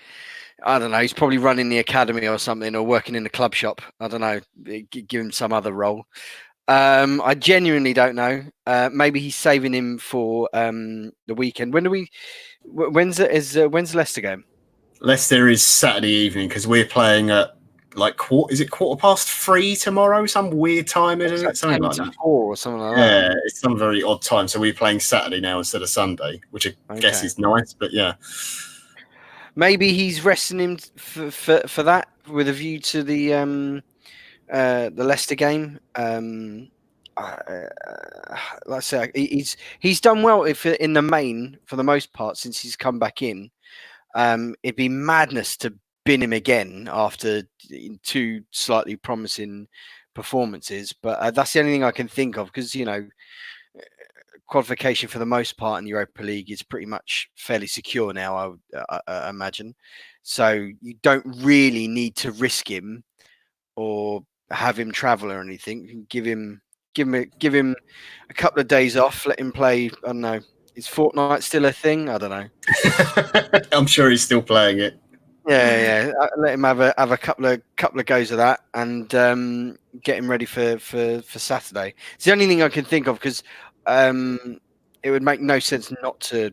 running the academy or something, or working in the club shop. I don't know. Give him some other role. I genuinely don't know. Maybe he's saving him for the weekend. When's the Leicester game? Leicester is Saturday evening because we're playing at is it 3:15 tomorrow? Some weird time, isn't it? Something like that. 4 or something like that. Yeah, it's some very odd time. So we're playing Saturday now instead of Sunday, which I guess is nice, but yeah. Maybe he's resting him for that with a view to the Leicester game. Like I say, he's done well in the main for the most part since he's come back in. It'd be madness to bin him again after 2 slightly promising performances, but that's the only thing I can think of because qualification for the most part in the Europa League is pretty much fairly secure now. I would imagine, so you don't really need to risk him or have him travel or anything. Give him a couple of days off. Let him play. I don't know. Is Fortnite still a thing? I don't know. I'm sure he's still playing it. Yeah. Let him have a couple of goes of that and get him ready for Saturday. It's the only thing I can think of because it would make no sense not to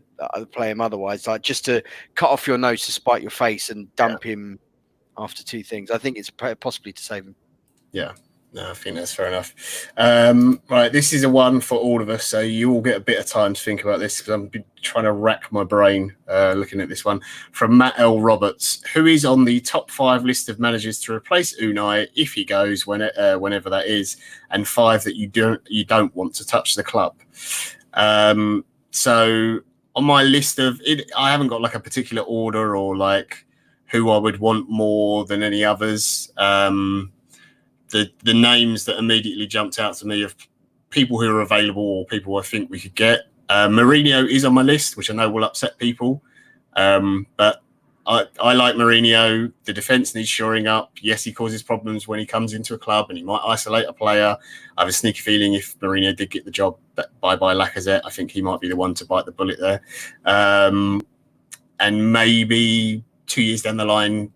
play him otherwise. Like just to cut off your nose to spite your face and dump him after 2 things. I think it's possibly to save him. Yeah. No, I think that's fair enough. Right, this is a one for all of us, so you all get a bit of time to think about this because I'm trying to rack my brain looking at this one. From Matt L. Roberts, who is on the top 5 list of managers to replace Unai if he goes whenever that is, and 5 that you don't want to touch the club. So on my list of it, I haven't got like a particular order or like who I would want more than any others. The names that immediately jumped out to me of people who are available or people I think we could get. Mourinho is on my list, which I know will upset people. But I like Mourinho. The defence needs shoring up. Yes, he causes problems when he comes into a club and he might isolate a player. I have a sneaky feeling if Mourinho did get the job by Lacazette, I think he might be the one to bite the bullet there. And maybe 2 years down the line,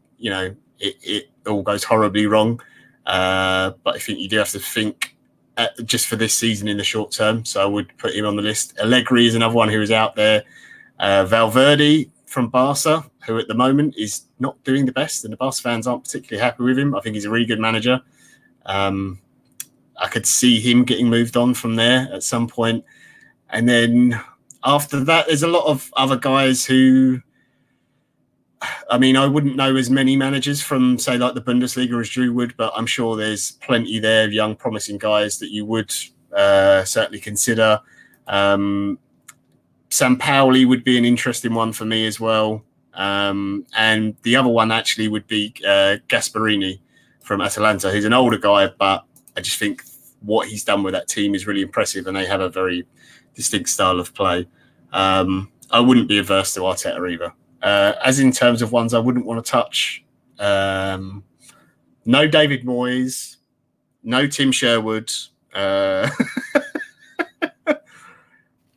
it all goes horribly wrong. But I think you do have to think just for this season in the short term. So I would put him on the list. Allegri is another one who is out there. Valverde from Barca, who at the moment is not doing the best, and the Barca fans aren't particularly happy with him. I think he's a really good manager. I could see him getting moved on from there at some point. And then after that, there's a lot of other guys who... I mean, I wouldn't know as many managers from, say, like the Bundesliga as Drew would, but I'm sure there's plenty there of young, promising guys that you would certainly consider. Sampaoli would be an interesting one for me as well. And the other one actually would be Gasperini from Atalanta. He's an older guy, but I just think what he's done with that team is really impressive, and they have a very distinct style of play. I wouldn't be averse to Arteta either. As in terms of ones I wouldn't want to touch, no David Moyes, no Tim Sherwood,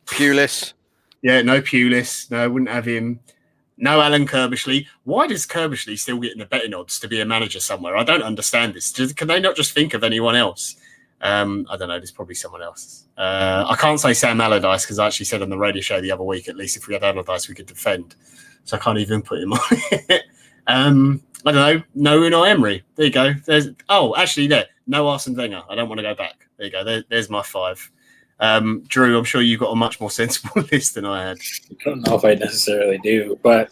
Pulis. Yeah, no Pulis. No, I wouldn't have him. No Alan Kirbishley. Why does Kirbishley still get in the betting odds to be a manager somewhere? I don't understand this. Can they not just think of anyone else? I don't know. There's probably someone else. I can't say Sam Allardyce because I actually said on the radio show the other week, at least if we had Allardyce, we could defend. So I can't even put him on it. I don't know. No Unai Emery. There you go. No Arsene Wenger. I don't want to go back. There you go. There's my 5. Drew, I'm sure you've got a much more sensible list than I had. I don't know if I necessarily do, but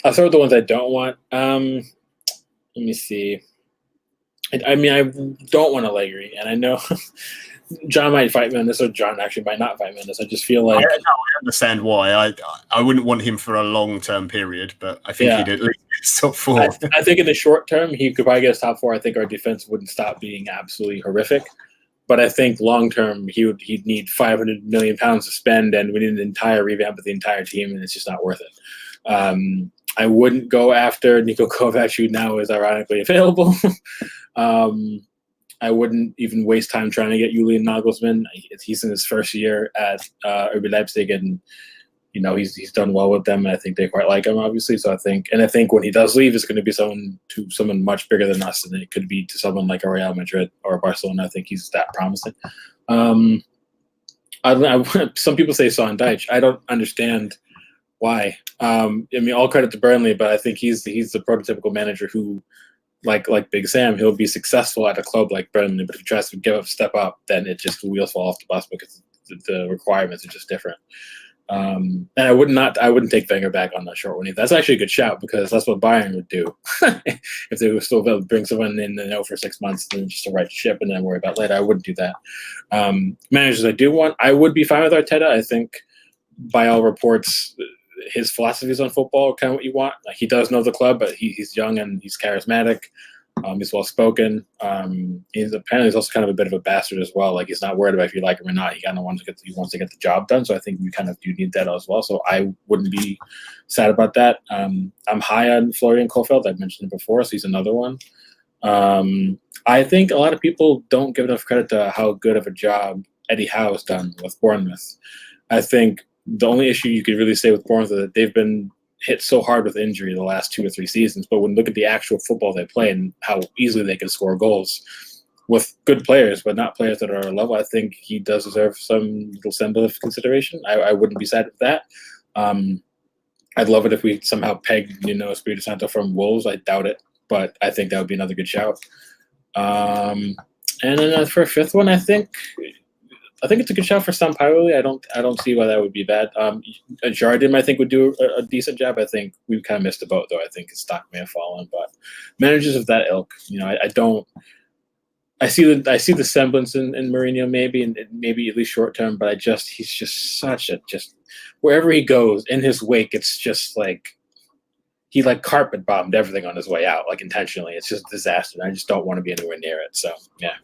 I'll start with the ones I don't want. Let me see. I don't want Allegri, and I know John might fight me on this, or John actually might not fight me on this. I just feel like I understand why. I wouldn't want him for a long-term period, but I think he'd at least get top 4. I think in the short term, he could probably get us top 4. I think our defense wouldn't stop being absolutely horrific. But I think long term, he'd need £500 million to spend, and we need an entire revamp of the entire team, and it's just not worth it. I wouldn't go after Niko Kovac, who now is ironically available. I wouldn't even waste time trying to get Julian Nagelsmann. He's in his first year at RB Leipzig, and he's done well with them, and I think they quite like him, obviously. So I think when he does leave, it's going to be someone much bigger than us, and it could be to someone like a Real Madrid or Barcelona. I think he's that promising. Some people say Sean Dyche. I don't understand why. All credit to Burnley, but I think he's the prototypical manager who, like Big Sam, he'll be successful at a club like Burnley, but if he tries to step up, then it just the wheels fall off the bus because the requirements are just different. And I wouldn't take Wenger back on that short one either. That's actually a good shout because that's what Bayern would do if they were still able to bring someone in for 6 months and then just to right ship and then worry about later. I wouldn't do that. Managers I do want, I would be fine with Arteta. I think by all reports, his philosophies on football are kind of what you want. Like, he does know the club, but he's young and he's charismatic. He's well spoken. He's also kind of a bit of a bastard as well. Like, he's not worried about if you like him or not. He kind of wants to get the job done. So I think we kind of do need that as well. So I wouldn't be sad about that. I'm high on Florian Kohfeldt. I've mentioned it before, so he's another one. I think a lot of people don't give enough credit to how good of a job Eddie Howe has done with Bournemouth. I think the only issue you could really say with Bournemouth is that they've been hit so hard with injury the last 2 or 3 seasons, but when you look at the actual football they play and how easily they can score goals with good players, but not players that are at our level, I think he does deserve some little semblance of consideration. I wouldn't be sad with that. I'd love it if we somehow pegged, Espirito Santo from Wolves. I doubt it, but I think that would be another good shout. And then for a fifth one, I think it's a good shout for Sampaoli. I don't see why that would be bad. Jardim, I think, would do a decent job. I think we've kind of missed the boat, though. I think his stock may have fallen, but managers of that ilk, I see the semblance in Mourinho maybe, and maybe at least short term, but he's just such a wherever he goes in his wake, it's just like he like carpet bombed everything on his way out, like intentionally. It's just a disaster. And I just don't want to be anywhere near it. So yeah.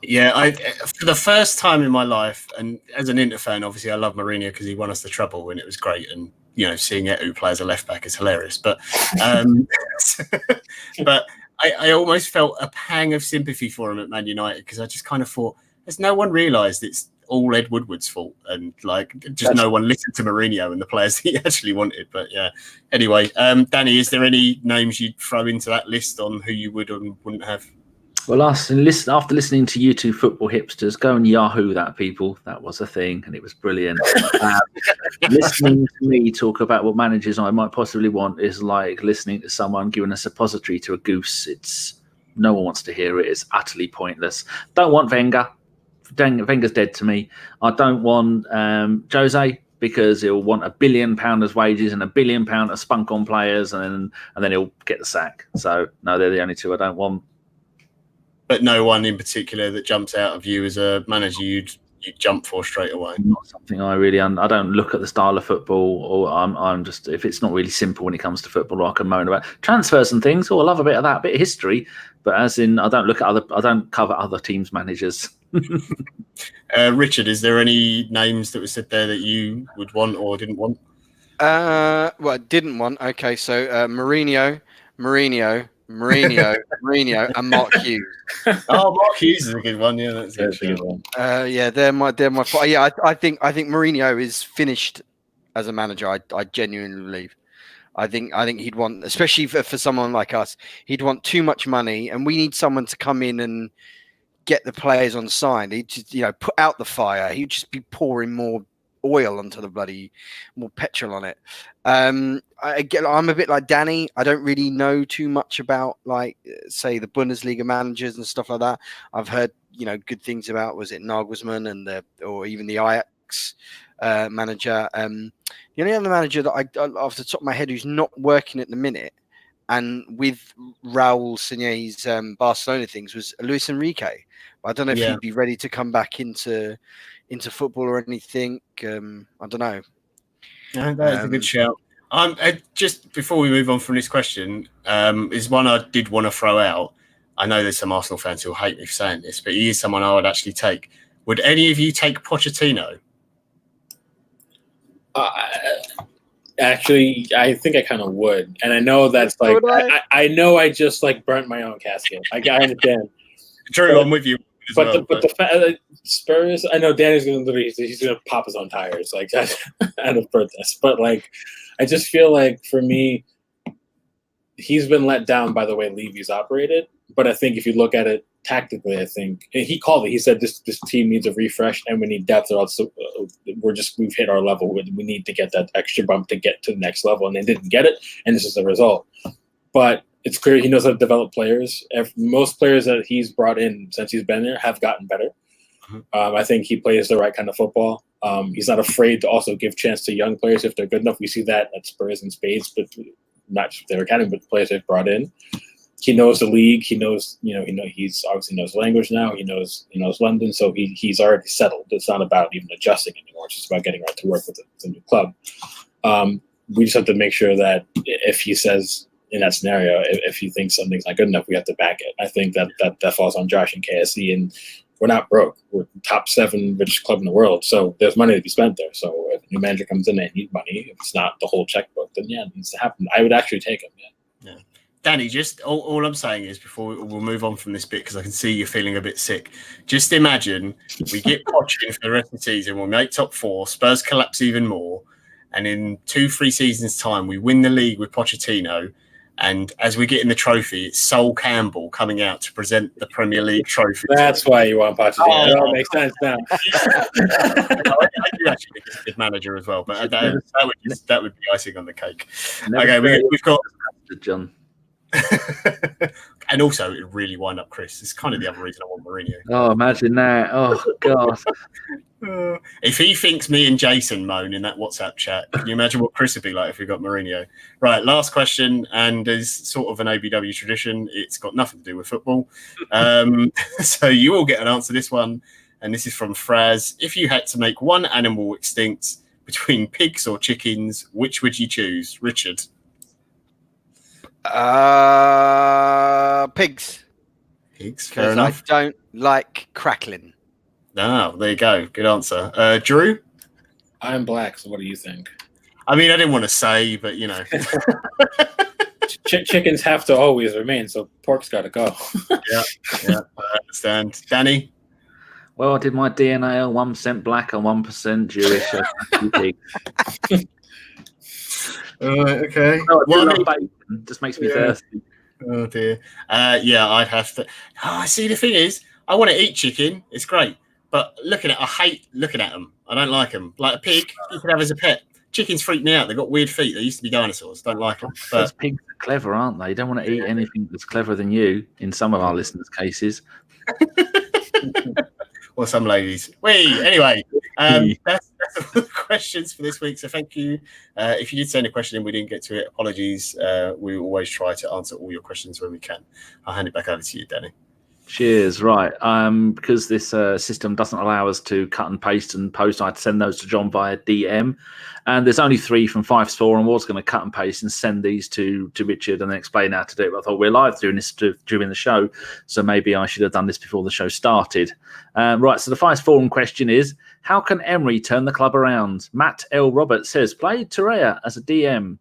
Yeah, for the first time in my life, and as an Inter fan, obviously I love Mourinho because he won us the treble and it was great, and seeing Etu play as a left back is hilarious. But but I almost felt a pang of sympathy for him at Man United because I just kind of thought, has no one realised it's all Ed Woodward's fault, and no one listened to Mourinho and the players he actually wanted. But yeah, anyway, Danny, is there any names you'd throw into that list on who you would and wouldn't have? Well, after listening to you two football hipsters, go and Yahoo that, people. That was a thing, and it was brilliant. Listening to me talk about what managers I might possibly want is like listening to someone giving a suppository to a goose. No one wants to hear it. It's utterly pointless. Don't want Wenger. Wenger's dead to me. I don't want Jose, because he'll want £1 billion as wages and £1 billion as spunk on players, and then he'll get the sack. So no, they're the only two I don't want. But no one in particular that jumps out of you as a manager you'd jump for straight away. Not something I really. I don't look at the style of football, or I'm just, if it's not really simple when it comes to football, I can moan about transfers and things. Oh, I love a bit of that, bit of history. But as in, I don't cover other teams' managers. Richard, is there any names that were said there that you would want or didn't want? Well, didn't want. Okay, so Mourinho, and Mark Hughes. Oh, Mark Hughes is a good one. Yeah, that's a good one. Yeah, they're my. Yeah, I think Mourinho is finished as a manager. I genuinely believe. I think he'd want, especially for someone like us, he'd want too much money, and we need someone to come in and get the players on side. He'd just, put out the fire. He'd just be pouring more oil onto more petrol on it. I'm a bit like Danny. I don't really know too much about, say, the Bundesliga managers and stuff like that. I've heard, good things about, was it Nagelsmann or even the Ajax manager. The only other manager that I, off the top of my head, who's not working at the minute, and with Raul Sanye's Barcelona things, was Luis Enrique. I don't know if he'd be ready to come back into football or anything. I don't know. No, that is a good shout. Just before we move on from this question, is one I did want to throw out. I know there's some Arsenal fans who'll hate me for saying this, but he is someone I would actually take. Would any of you take Pochettino? Actually, I think I kind of would, and I know that's I know I just burnt my own casket. I understand. True, I'm with you. But the Spurs, I know Danny's going to he's going to pop his own tires out of protest. But I just feel like for me, he's been let down by the way Levy's operated. But I think if you look at it tactically, I think he called it. He said this team needs a refresh and we need depth. Or else we've hit our level. We need to get that extra bump to get to the next level, and they didn't get it. And this is the result. But it's clear he knows how to develop players. Most players that he's brought in since he's been there have gotten better. Mm-hmm. I think he plays the right kind of football. He's not afraid to also give chance to young players if they're good enough. We see that at Spurs and Spades, but not just their academy, but the players they've brought in. He knows the league. He knows, he's obviously knows language now. He knows London, so he's already settled. It's not about even adjusting anymore. It's just about getting right to work with the new club. We just have to make sure that if he says, in that scenario, if he thinks something's not good enough, we have to back it. I think that falls on Josh and KSE, and we're not broke. We're the top 7 richest club in the world, so there's money to be spent there. So if a new manager comes in and needs money, if it's not the whole checkbook, then it needs to happen. I would actually take him. Yeah. Danny, just all I'm saying is, before we'll move on from this bit, because I can see you're feeling a bit sick. Just imagine we get Poch in for the rest of the season, we'll make top 4, Spurs collapse even more, and in 2-3 seasons' time, we win the league with Pochettino. And as we get in the trophy, it's Sol Campbell coming out to present the Premier League trophy. That's why you want Pochettino. It all makes sense now. I do actually think he's a good manager as well, but that would be icing on the cake. Okay, we've got John. And also, it really wind up Chris. It's kind of the other reason I want Mourinho. Oh, imagine that. Oh, God. If he thinks me and Jason moan in that WhatsApp chat, can you imagine what Chris would be like if we got Mourinho? Right, last question, and as sort of an ABW tradition, it's got nothing to do with football. So you all get an answer to this one, and this is from Fraz. If you had to make one animal extinct between pigs or chickens, which would you choose? Richard? Pigs. Pigs, fair enough. I don't like crackling. Oh, there you go. Good answer. Drew? I'm black, so what do you think? I mean, I didn't want to say, but, you know. Chickens have to always remain, so pork's got to go. Yeah, I understand. Danny? Well, I did my DNA 1% black and 1% Jewish. Okay. No, bacon. Just makes me thirsty. Oh, dear. I'd have to. Oh, see, the thing is, I want to eat chicken. It's great. But I hate looking at them. I don't like them. Like a pig, you could have as a pet. Chickens freak me out. They've got weird feet. They used to be dinosaurs. Don't like them. But those pigs are clever, aren't they? You don't want to eat anything that's cleverer than you, in some of our listeners' cases. Or some ladies. Anyway, that's all the questions for this week. So thank you. If you did send a question and we didn't get to it, apologies. We always try to answer all your questions when we can. I'll hand it back over to you, Danny. Cheers. Right. Because this system doesn't allow us to cut and paste and post, I had to send those to John via DM. And there's only 3 from 5 Store, and I was going to cut and paste and send these to Richard and then explain how to do it. But I thought we're live doing this during the show, so maybe I should have done this before the show started. Right. So the 5 Forum question is, how can Emery turn the club around? Matt L. Roberts says, play Torreira as a DM.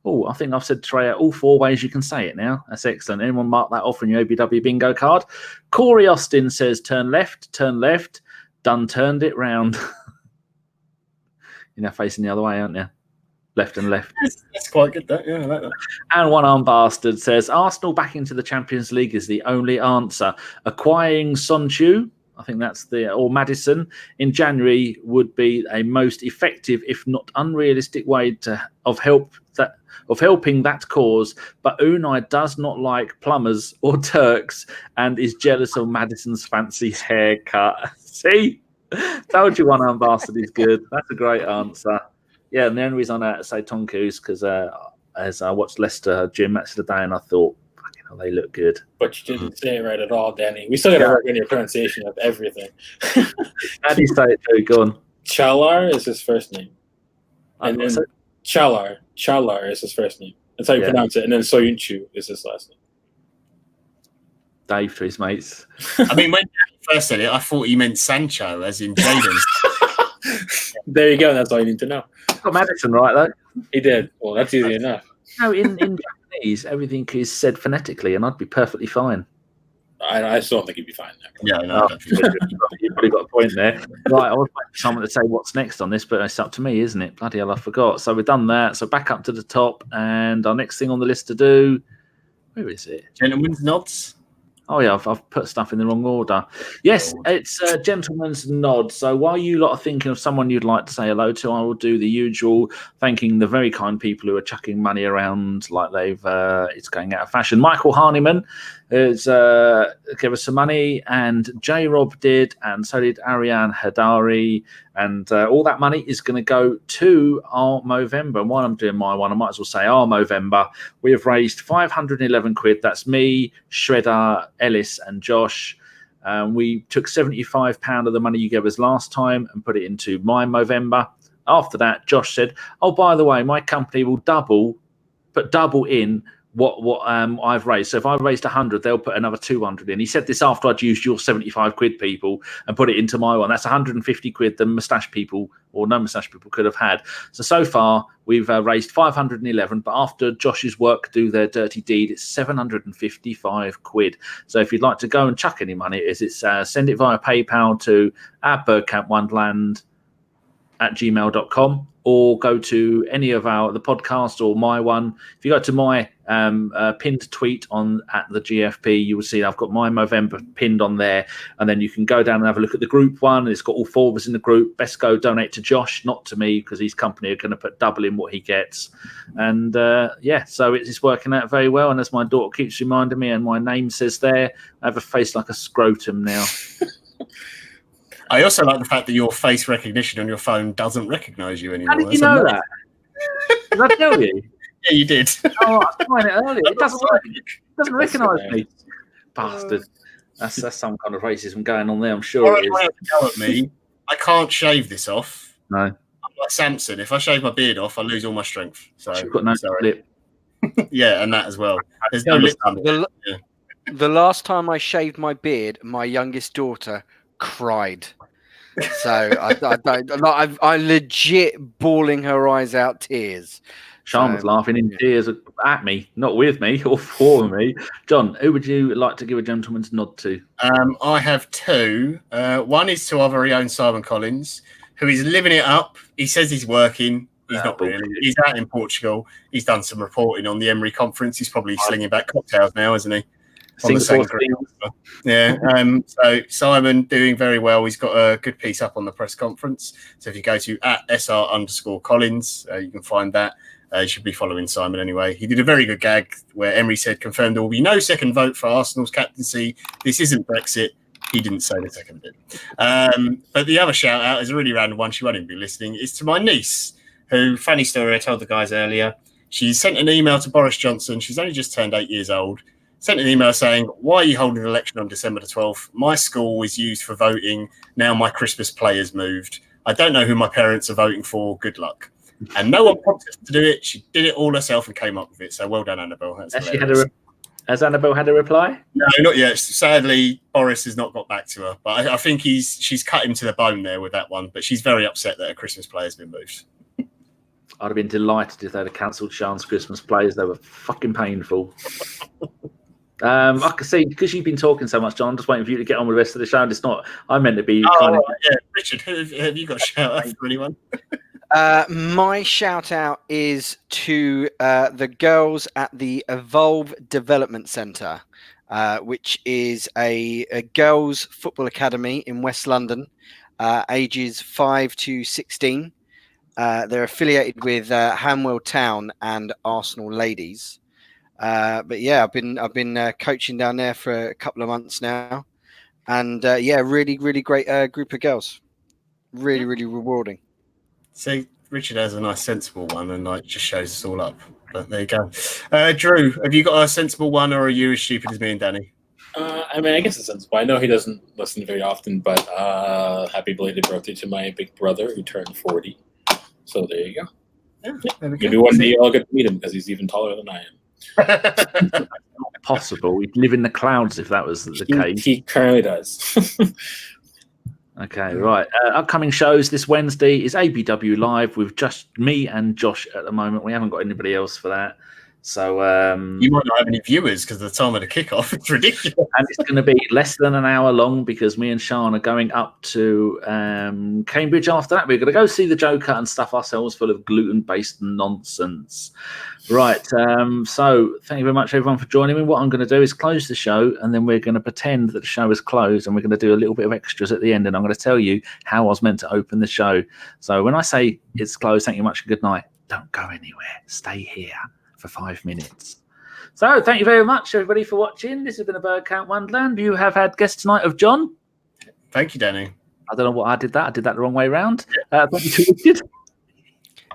Oh, I think I've said Torreira all 4 ways you can say it now. That's excellent. Anyone mark that off on your ABW bingo card? Corey Austin says, turn left, done turned it round. You're now facing the other way, aren't you? Left and left. That's quite good, that. Yeah, I like that. And One Arm Bastard says, Arsenal back into the Champions League is the only answer. Acquiring Son Chu, I think that's or Maddison in January would be a most effective, if not unrealistic way of helping that cause. But Unai does not like plumbers or Turks and is jealous of Maddison's fancy haircut. See, told you One Arm Bastard is good. That's a great answer. Yeah, and the only reason I say Tonku is because as I watched Leicester gym match of the day, and I thought, they look good. But you didn't say it right at all, Danny. We still got to work on your pronunciation of everything. How do you say it, too? Go on. Chalar is his first name. And then Chalar is his first name. That's how you pronounce it. And then Soyuncu is his last name. Dave to his mates. I mean, when Danny first said it, I thought he meant Sancho, as in Jadon. There you go. That's all you need to know. Got Maddison right, though. He did. Well, that's easy enough. No, in Japanese, everything is said phonetically, and I'd be perfectly fine. I still don't think you'd be fine there. Yeah, no. You've probably got a point there. Right, I was waiting for someone to say what's next on this, but it's up to me, isn't it? Bloody hell, I forgot. So we've done that. So back up to the top, and our next thing on the list to do, where is it? Gentlemen's nods. Oh, yeah, I've put stuff in the wrong order. Yes, it's a gentleman's nod. So while you lot are thinking of someone you'd like to say hello to, I will do the usual, thanking the very kind people who are chucking money around like it's going out of fashion. Michael Harniman has gave us some money, and J-Rob did, and so did Ariane Hadari. And all that money is going to go to our Movember. And while I'm doing my one, I might as well say our Movember. We have raised 511 quid. That's me, Shredder, Ellis, and Josh. We took £75 of the money you gave us last time and put it into my Movember. After that, Josh said, oh, by the way, my company will double in what I've raised. So if I raised 100, they'll put another 200 in. He said this after I'd used your 75 quid, people, and put it into my one. That's 150 quid the moustache people or no moustache people could have had. So far, we've raised 511, but after Josh's work do their dirty deed, it's 755 quid. So if you'd like to go and chuck any money, it's send it via PayPal to Bergkamp Wonderland. gmail.com, or go to any of the podcast or my one. If you go to my pinned tweet on at the GFP, you will see I've got my Movember pinned on there, and then you can go down and have a look at the group one. It's got all 4 of us in the group. Best go donate to Josh, not to me, because his company are going to put double in what he gets. And so it's working out very well. And as my daughter keeps reminding me, and my name says there, I have a face like a scrotum now. I also like the fact that your face recognition on your phone doesn't recognise you anymore. How did you know that? Did I tell you? Yeah, you did. Oh, I was trying it earlier. It doesn't recognise me. Bastard. That's some kind of racism going on there, I'm sure it is. Go at me. I can't shave this off. No. I'm like Samson. If I shave my beard off, I lose all my strength. So you've got no lip. Yeah, and that as well. There's no lip under The last time I shaved my beard, my youngest daughter cried. So I legit bawling her eyes out tears. Sean was laughing in tears at me, not with me or for me. John, who would you like to give a gentleman's nod to? I have 2. One is to our very own Simon Collins, who is living it up. He says he's working. He's not really. He's out in Portugal. He's done some reporting on the Emery conference. He's probably slinging back cocktails now, isn't he? So Simon doing very well. He's got a good piece up on the press conference. So if you go to @SR_Collins, you can find that. You should be following Simon anyway. He did a very good gag where Emery said, confirmed there will be no second vote for Arsenal's captaincy. This isn't Brexit. He didn't say the second bit. But the other shout out is a really random one. She won't even be listening. It's to my niece, who, funny story, I told the guys earlier. She sent an email to Boris Johnson. She's only just turned 8 years old. Sent an email saying, why are you holding an election on December the 12th? My school is used for voting. Now my Christmas play has moved. I don't know who my parents are voting for. Good luck. And no one prompted her to do it. She did it all herself and came up with it. So well done, Annabelle. Has Annabelle had a reply? No, not yet. Sadly, Boris has not got back to her. But I think she's cut him to the bone there with that one. But she's very upset that her Christmas play has been moved. I'd have been delighted if they'd have cancelled Sean's Christmas plays. They were fucking painful. I can see, because you've been talking so much, John, I'm just waiting for you to get on with the rest of the show. It's not, I meant to be kind of... Yeah, Richard, have you got a shout out for anyone? My shout out is to the girls at the Evolve Development Centre, which is a girls' football academy in West London, ages 5 to 16. They're affiliated with Hanwell Town and Arsenal Ladies. But yeah, I've been coaching down there for a couple of months now, and really great group of girls. Really rewarding. See, Richard has a nice sensible one, and like just shows us all up. But there you go. Drew, have you got a sensible one, or are you as stupid as me and Danny? I mean, I guess it's sensible. I know he doesn't listen very often, but happy belated birthday to my big brother who turned 40. So there you go. Yeah, maybe one day I'll get to meet him because he's even taller than I am. Possible. He'd live in the clouds if that was the case. He currently does. Okay, right. Upcoming shows this Wednesday is ABW Live with just me and Josh at the moment. We haven't got anybody else for that. So you might not have any viewers because of the time of the kickoff. It's ridiculous. And it's going to be less than an hour long because me and Sean are going up to Cambridge after that. We're going to go see the Joker and stuff ourselves full of gluten-based nonsense. Right. So thank you very much, everyone, for joining me. What I'm going to do is close the show, and then we're going to pretend that the show is closed, and we're going to do a little bit of extras at the end, and I'm going to tell you how I was meant to open the show. So when I say it's closed, thank you much and good night. Don't go anywhere. Stay here for 5 minutes. So thank you very much, everybody, for watching. This has been a Bergkamp Wonderland. You have had guest tonight of John. Thank you, Danny. I don't know what I did that. I did that the wrong way around. Thank you to Richard.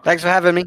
Thanks for having me.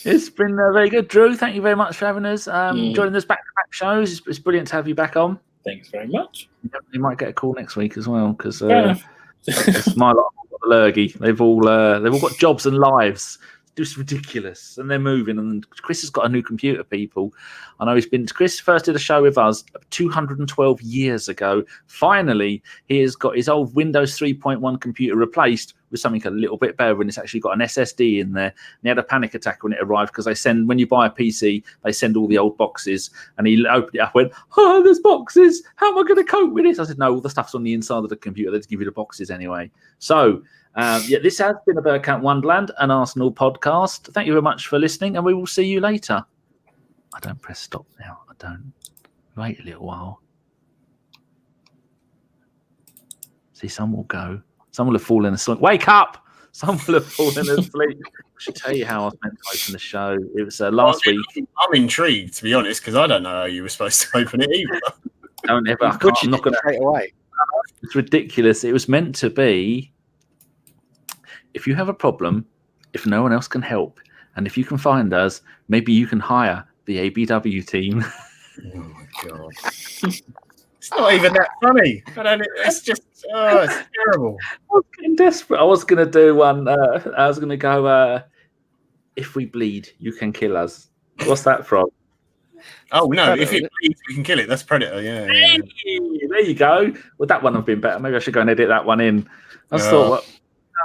It's been very good. Drew, thank you very much for having us. Joining us back-to-back shows. It's brilliant to have you back on. Thanks very much. You might get a call next week as well, because my lot have got the lurgy. They've all got jobs and lives. Just ridiculous, and they're moving. And Chris has got a new computer. People, I know Chris first did a show with us 212 years ago. Finally, he has got his old Windows 3.1 computer replaced with something a little bit better when it's actually got an SSD in there. And he had a panic attack when it arrived because when you buy a PC, they send all the old boxes. And he opened it up and went, "Oh, there's boxes. How am I going to cope with this?" I said, "No, all the stuff's on the inside of the computer. They just give you the boxes anyway." So, this has been a Bergkamp Wonderland, an Arsenal podcast. Thank you very much for listening, and we will see you later. I don't press stop now. I don't. Wait a little while. See, some will go. Some will have fallen asleep. Wake up! Some will have fallen asleep. I should tell you how I was meant to open the show. It was last week. I'm intrigued, to be honest, because I don't know how you were supposed to open it either. Don't ever. I'm not going to straight away. It's ridiculous. It was meant to be. If you have a problem, if no one else can help, and if you can find us, maybe you can hire the ABW team. Oh my god. It's not even that funny. It's just, it's terrible. I was getting desperate. I was going to do one. I was going to go, "If we bleed, you can kill us." What's that from? Oh, no. Predator, if it bleeds, we can kill it. That's Predator, yeah. Hey, there you go. Well, that one would have been better. Maybe I should go and edit that one in. I just thought, well,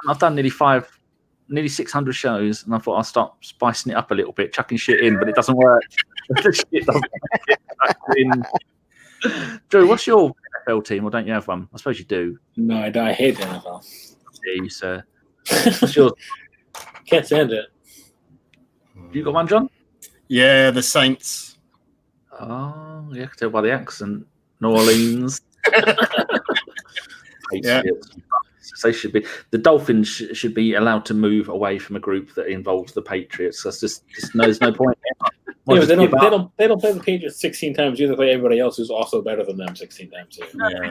I've done nearly 600 shows, and I thought I'll start spicing it up a little bit, chucking shit in, but it doesn't work. The shit doesn't work. Drew, what's your NFL team, or don't you have one? I suppose you do. No, I don't. I hate the NFL. Yeah, you, sir. What's yours? Can't stand it. You got one, John? Yeah, the Saints. Oh, yeah, I can tell by the accent. New Orleans. Yeah. They should be. The Dolphins should be allowed to move away from a group that involves the Patriots. That's just there's no point. Yeah, but they don't play the Patriots 16 times. You play everybody else who's also better than them 16 times.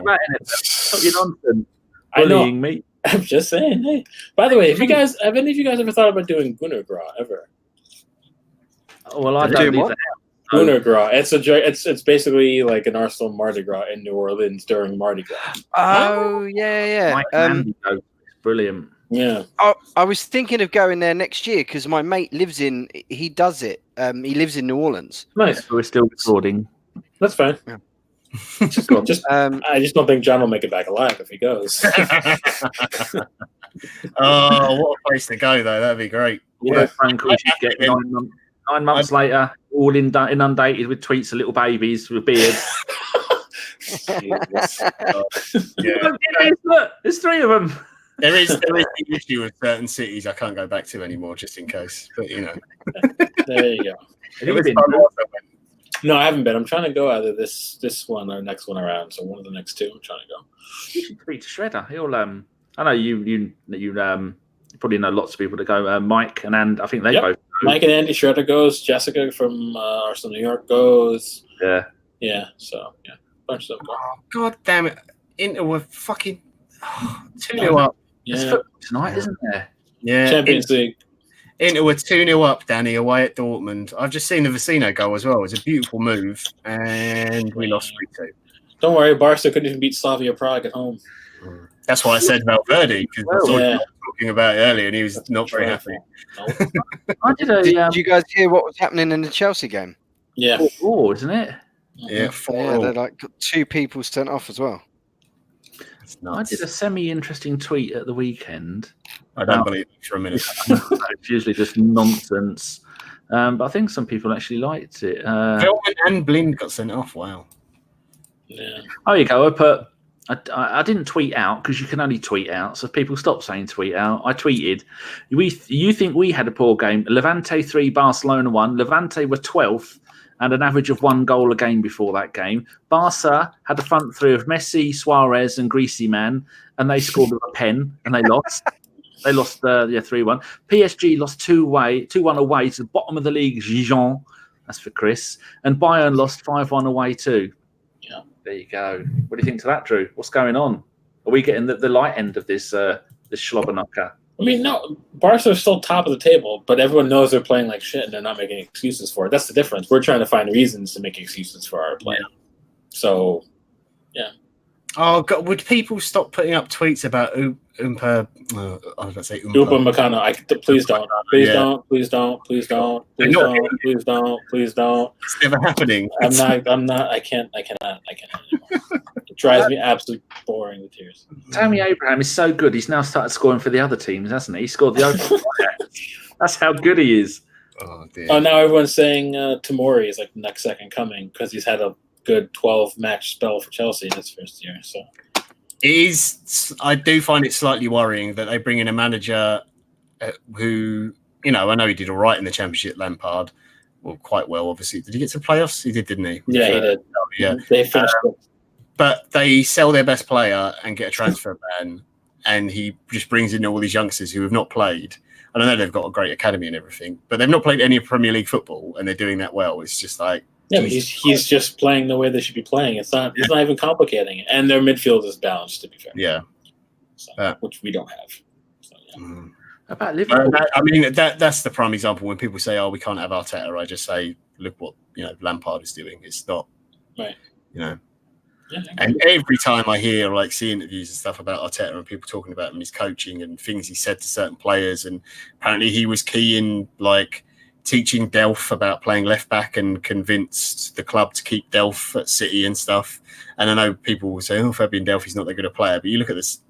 Right, stop your nonsense. Bullying me. I'm just saying. Hey. By the way, have any of you guys ever thought about doing Gooners ever? Oh, well, I don't do that. Gooners. It's basically like an Arsenal Mardi Gras in New Orleans during Mardi Gras. Oh yeah. Brilliant. Yeah. I was thinking of going there next year because my mate lives in. He does it. He lives in New Orleans. Nice. We're still recording. That's fine. Yeah. I just don't think John will make it back alive if he goes. Oh, what a place to go though! That'd be great. Yeah, Frank, we should get 9 months later, all inundated with tweets of little babies with beards. Look, there's 3 of them. There is the issue with certain cities I can't go back to anymore, just in case. But there you go. No, I haven't been. I'm trying to go either this one or next one around. So one of the next 2, I'm trying to go. You should speak to Shredder. He'll I know you probably know lots of people that go. Mike and I think they both. Mike and Andy Shredder goes. Jessica from Arsenal New York goes. Yeah. Yeah. So bunch of them. Oh, God damn it! Into a fucking 2-0 up. Yeah. It's football tonight, isn't there? Yeah. Champions League. Into a 2-0 up, Danny, away at Dortmund. I've just seen the Vecino goal as well. It was a beautiful move, and we lost 3-2. Don't worry, Barca couldn't even beat Slavia Prague at home. That's why I said Valverde, because I saw you talking about it earlier, and he was not very happy. Did you guys hear what was happening in the Chelsea game? Yeah. 4-4, isn't it? Yeah, 4. Yeah, they're like 2 people sent off as well. I did a semi-interesting tweet at the weekend. I don't believe it for a minute. It's usually just nonsense. But I think some people actually liked it. Velman and Blind got sent off. Wow. Yeah. Oh, you go. I didn't tweet out because you can only tweet out. So people stop saying tweet out. I tweeted. You think we had a poor game? Levante 3, Barcelona 1. Levante were 12th and an average of 1 goal a game before that game. Barca had a front 3 of Messi, Suarez, and Greasy Man, and they scored with a pen and they lost. They lost 3-1. PSG lost 2-1 away to the bottom of the league, Gijon. That's for Chris. And Bayern lost 5-1 away too. Yeah. There you go. What do you think to that, Drew? What's going on? Are we getting the light end of this schlobberknocker? I mean, no, Barca are still top of the table, but everyone knows they're playing like shit and they're not making excuses for it. That's the difference. We're trying to find reasons to make excuses for our play. Yeah. So, yeah. Oh, God, would people stop putting up tweets about Oompa. I was going to say Oompa Oompa. Meccano. Please don't. Please don't. Please don't. Please don't. Please don't. Please don't. Please don't. It's never happening. I'm not. I cannot anymore. It drives me absolutely boring with tears. Tammy Abraham is so good. He's now started scoring for the other teams, hasn't he? He scored the opening. That's how good he is. Oh, dear. Oh, now everyone's saying Tomori is like the next second coming because he's had a good 12-match spell for Chelsea in his first year. So it is. I do find it slightly worrying that they bring in a manager who, I know he did all right in the Championship, Lampard. Well, quite well, obviously. Did he get to the playoffs? He did, didn't he? Yeah, he did. Yeah. They finished but they sell their best player and get a transfer ban, and he just brings in all these youngsters who have not played. And I know they've got a great academy and everything, but they've not played any Premier League football, and they're doing that well. It's just like... Yeah, but he's just playing the way they should be playing. It's not even complicating it. And their midfield is balanced, to be fair. Yeah. So, which we don't have. So, yeah. About Liverpool. I mean, that's the prime example. When people say, we can't have Arteta, I just say, look what Lampard is doing. It's not... Right. Yeah, and every time I hear see interviews and stuff about Arteta and people talking about him, his coaching and things he said to certain players, and apparently he was key in teaching Delph about playing left back and convinced the club to keep Delph at City and stuff. And I know people will say, Fabian Delph, he's not that good a player, but you look at this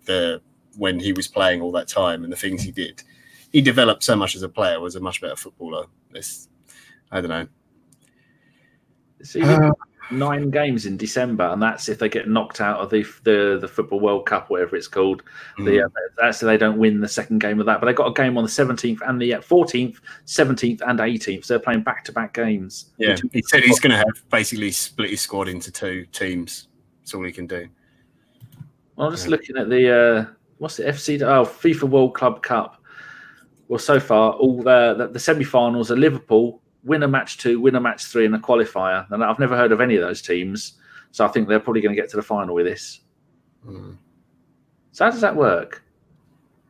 when he was playing all that time and the things he did, he developed so much as a player, was a much better footballer. I don't know. See, 9 games in December, and that's if they get knocked out of the Football World Cup, whatever it's called. That's so they don't win the second game of that. But they got a game on the 17th and the 14th, 17th, and 18th. So they're playing back-to-back games. Yeah, he said he's going to have basically split his squad into 2 teams. That's all he can do. Well, I'm just looking at the what's the FC? FIFA World Club Cup. Well, so far all the semi-finals are Liverpool. Win a match 2, win a match 3, and a qualifier. And I've never heard of any of those teams, so I think they're probably going to get to the final with this. So how does that work?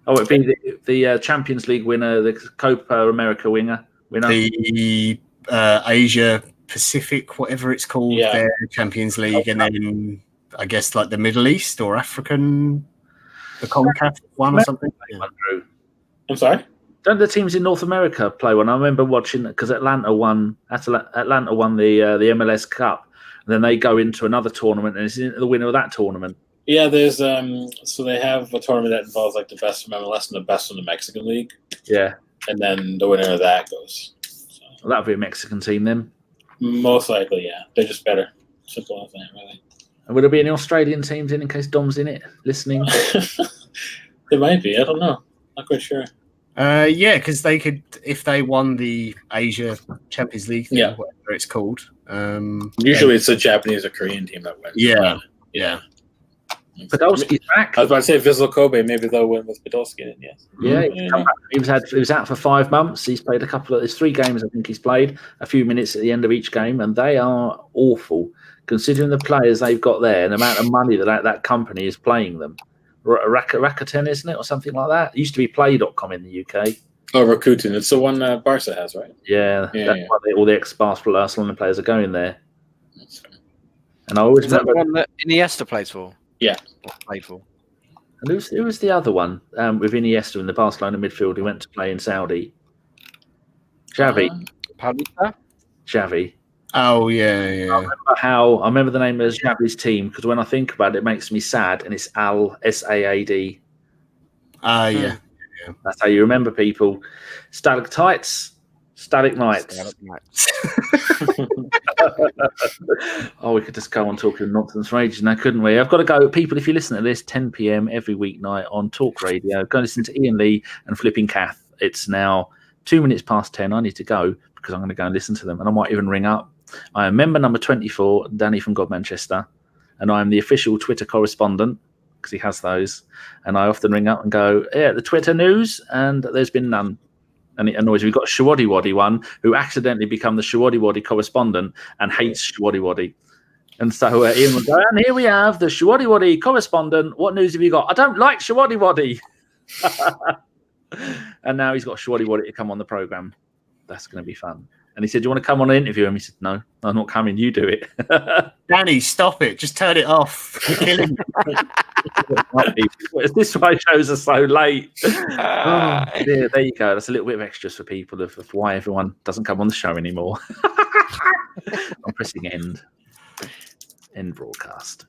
Oh, it'd be the Champions League winner, the Copa America winner, the Asia Pacific, whatever it's called, their Champions League, and then I guess the Middle East or African, the CONCACAF one or something. Yeah. I'm sorry. Don't the teams in North America play one? I remember watching it because Atlanta won the MLS Cup, and then they go into another tournament, and it's the winner of that tournament. Yeah, there's so they have a tournament that involves the best from MLS and the best from the Mexican League. Yeah, and then the winner of that goes. So. Well, that'll be a Mexican team then. Most likely, yeah. They're just better. Simple as that, really. And will there be any Australian teams in case Dom's in it listening? There might be. I don't know. Not quite sure. Yeah, because they could, if they won the Asia Champions League thing, whatever it's called. Usually it's a Japanese or Korean team that wins. Yeah. Podolski's back. I was about to say Vissel Kobe. Maybe they'll win with Podolski in, yes. Yeah, he was out for 5 months. He's played there's 3 games I think he's played, a few minutes at the end of each game, and they are awful, considering the players they've got there and the amount of money that company is playing them. Rakuten, isn't it, or something like that? It used to be Play.com in the UK. Oh, Rakuten. It's the one Barca has, right? Yeah, that's why all the ex-Barcelona players are going there. And I always remember the one that Iniesta plays for. Yeah, played for. And who was the other one with Iniesta in the Barcelona midfield who went to play in Saudi? Xavi. Xavi. Oh, yeah. I remember the name of Xavi's team because when I think about it, it makes me sad, and it's Al Saad. Yeah. That's how you remember people. Stalactites, stalagmites. Oh, we could just go on talking nonsense for ages now, couldn't we? I've got to go. People, if you listen to this, 10 p.m. every weeknight on Talk Radio, go listen to Ian Lee and Flipping Kath. It's now 2 minutes past 10. I need to go because I'm going to go and listen to them, and I might even ring up. I am member number 24, Danny from God Manchester, and I am the official Twitter correspondent because he has those. And I often ring up and go, the Twitter news, and there's been none. And it annoys me. We've got a Shawaddy Waddy one who accidentally become the Shawaddy Waddy correspondent and hates Shawaddy Waddy. And so Ian will go, and here we have the Shawaddy Waddy correspondent. What news have you got? I don't like Shawaddy Waddy. And now he's got Shawaddy Waddy to come on the programme. That's going to be fun. And he said, "Do you want to come on and interview him?" He said, "No, I'm not coming. You do it." Danny, stop it. Just turn it off. You're killing me. This why shows are so late. Oh, dear, there you go. That's a little bit of extras for people of why everyone doesn't come on the show anymore. I'm pressing end broadcast.